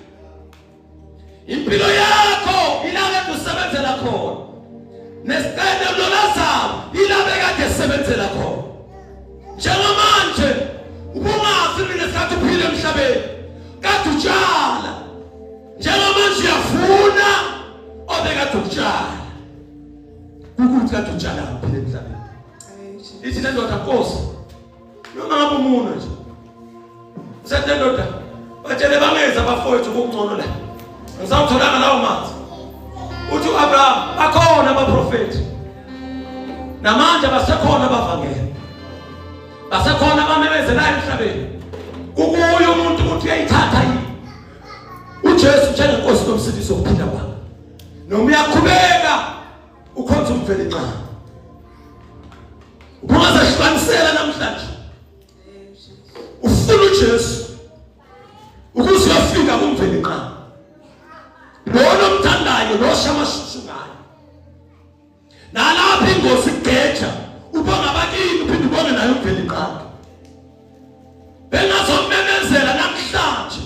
impilo yakho ilake kusebenzela khona nesicede loLazaro ilake kade sebenzela khona njengamanje ubungazi mina sikhathi uphile emhlabeni kade utshala njengamanje uyafuna obekade utshala ukuthi kade utshala uphile emhlabeni ithi le ndoda Nkosi noma ngabe umuntu nje Usethe ndoda batshele bangeza abafowethu ukungcono la. Ngisawutholanga lawo manzi. Uthi uAbraham bakhona abaprofeti. Namanje basekhona abavangeli. Basekhona abamemezelayo emhlabeni. Kukuyo umuntu ukuthi uyayithatha yini. uJesu njengenkosi nomsindisi wokuphila kwakhe. Noma uyaqhubeka ukhonza umveli nqa. Ungazahlukanisela namhlanje. Ufuna uJesu ukuze uyafika kumveli nqa. Lona omthandayo loshamashushu ngayo. Nalapha ingozi geja ubonga bakini uphinde ubone nayo umveli nqa. Bengazomemezela namhlanje.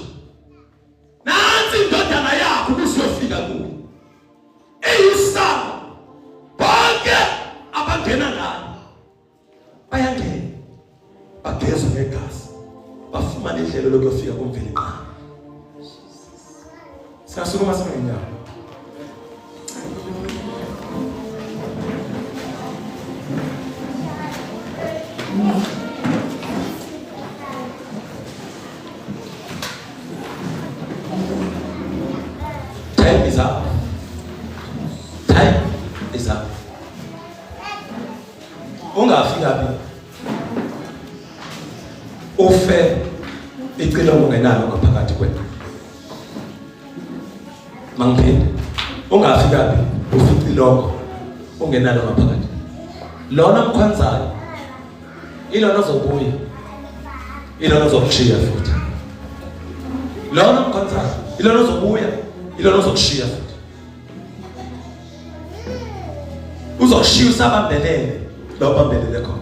Nansi indodana yakho kusiyofika kuwe. Eyisaba. Bonke abangena ngayo. Bayangena. Bageza ngegazi. Bafumana ihlelo lokuyofika kumveli nqa. Sasukuma singenyawo. Time is up. Time is up. Ungafika phi? Ufe icilo ungenalo ngaphakathi kwethu. Mangiphe. Ungafika phi? Ufe icilo ungenalo ngaphakathi. Lona mkhwanzayo. Ilona zobuya. Ilona zokushiya futhi. Lona mkhwanzayo. Ilona zobuya. Ilona zokushiya futhi. Uzokushiya usabambelele lo bambelele khona.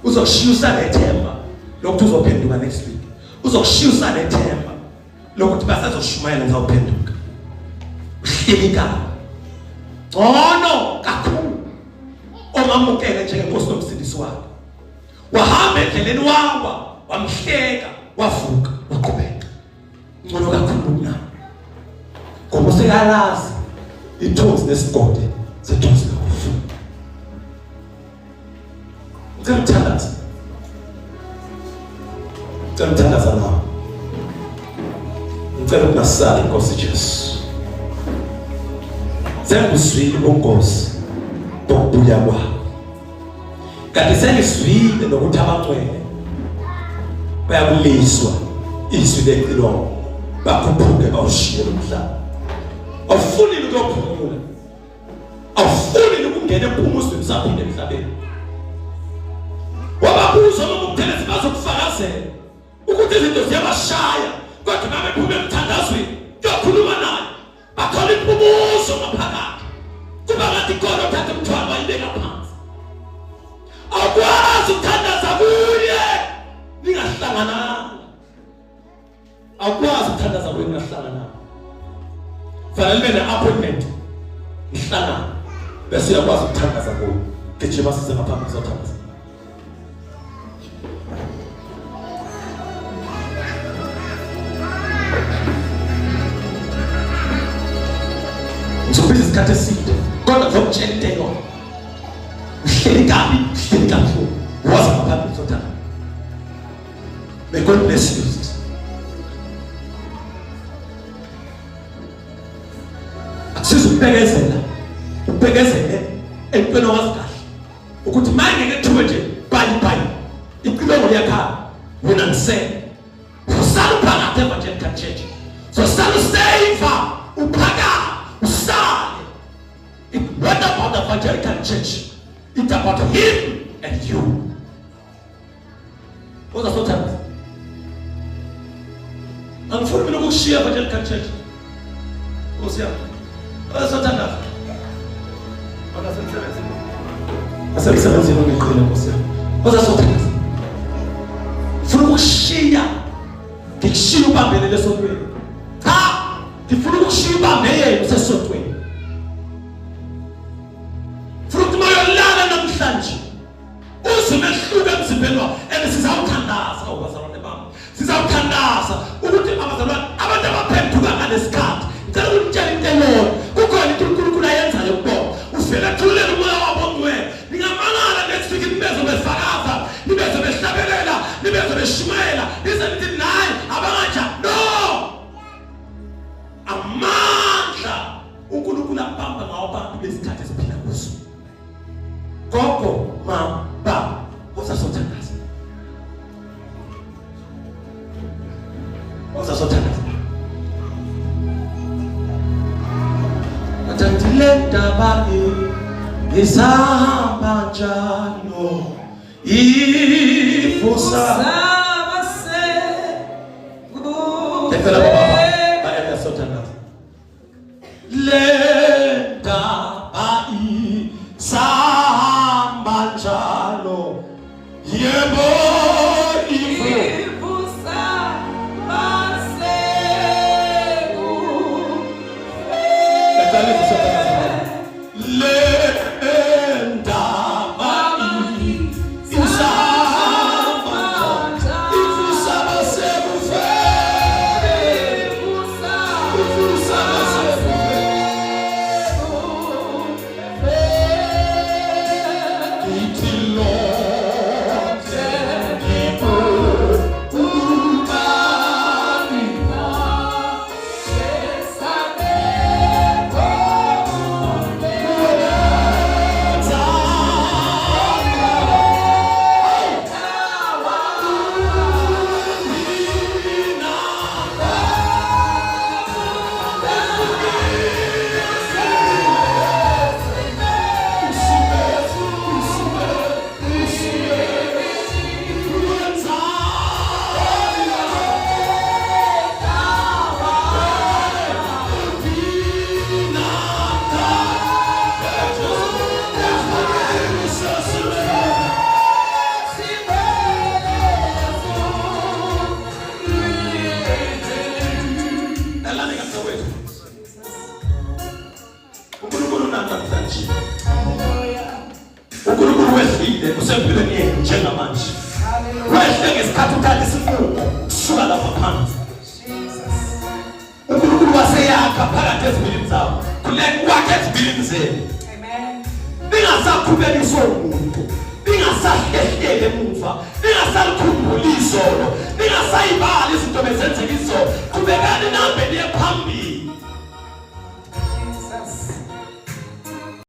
Uzokushiya usanethemba lokuthi uzophenduka next week. Uzokushiya usanethemba lokuthi basazoshumayela ngizophenduka. Uhlika. Ngono kakhulu. Omamukele njengenkosi nomsindisi wakhe. Wahamba endleleni wawa, wamhleka, wavuka, waqhubeka. Ngono kakhulu na. Ngoba usekalazi ithozi lesigodi sethozi lakufu. Ngimthandaza. Ngimthandaza nawe. Ngicela ukunasala inkosi Jesu. Sengizwile ubungozi bokubuya kwakho. Kanti sengizwile nokuthi abangcwele bayakuliswa izwi leqilongo bakhuphuke bawushiye umhlaba. Awufuni ukuphumula. Awufuni ukungena empumuzweni saphinde emhlabeni. Wababuza umthelezi bazokufakazela ukuthi izinto ziyabashaya kodwa ngabe phuma emthandazweni yokhuluma naye. Bakhola impumuzo ngaphakathi. Kuba ngathi kodwa uthatha umthwalo wayibeka phansi. Akwazi ukuthandaza kuye ningahlangana. Akwazi ukuthandaza kuye ningahlangana. Fanele ne-appointment ihlangana bese uyakwazi ukuthandaza kuye. Gijima size ngaphambi uzothandaza. Uzobiza isikhathi eside kodwa ngokutshela into eyodwa. Uhleli kabi waza ngaphambi uzothandaza. May God bless you. Sizubhekezela ubhekezele empilo wasikahle ukuthi manje ngethuwe nje bye icilongo yakha wena ngisele usala phakathi evangelical church so sala save uphaka usale. It what about the evangelical church? It's about him and you. What's the sort? Angifuni mina ukushiya evangelical church. Usiya Asatana. Asemsebenzini ngiqhina Nkosi yami. Bazasothandaza. Funa ukushiya. Ngikushiya ubambelele esotweni. Cha, ngifuna ukushiya ubambele esotweni. Funa ukuthi mayolala namhlanje. Uzumehluka emzimbeni wakho sizawuthandaza ubazalwane bami. Sizawuthandaza ukuthi abazalwane abantu abaphenduka ngalesikhathi. Ngicela ukutshela into eyodwa. Kukhona into uNkulunkulu ayenzayo kubona. Ufela thulela umoya wabo ongcwele. Ningamangala next week nibezo befakaza, nibezo behlabelela, nibezo beshumayela. Nize nithi isikhathi esiphila kuso. Gogo, mama, baba, uzasothandaza. Uzasothandaza. Athandile ndaba isahamba njalo ifusa. Tefela baba, baenda sothandaza. Le ndaba isahamba njalo yebo ifusa masegu. Letale sothandaza. Le ndaba isahamba njalo ifusa masegu. uNkulunkulu wehlile usempilweni yenu njengamanje. Wehle ngesikhathi uthatha isifungo kusuka lapha phansi. uNkulunkulu waseyakha phakathi ezibilini zabo. Kuleni wakhe ezibilini zenu. Amen. Ningasaqhubekiswa umuntu. Ningasahlehlela emuva. Ningasakhumbula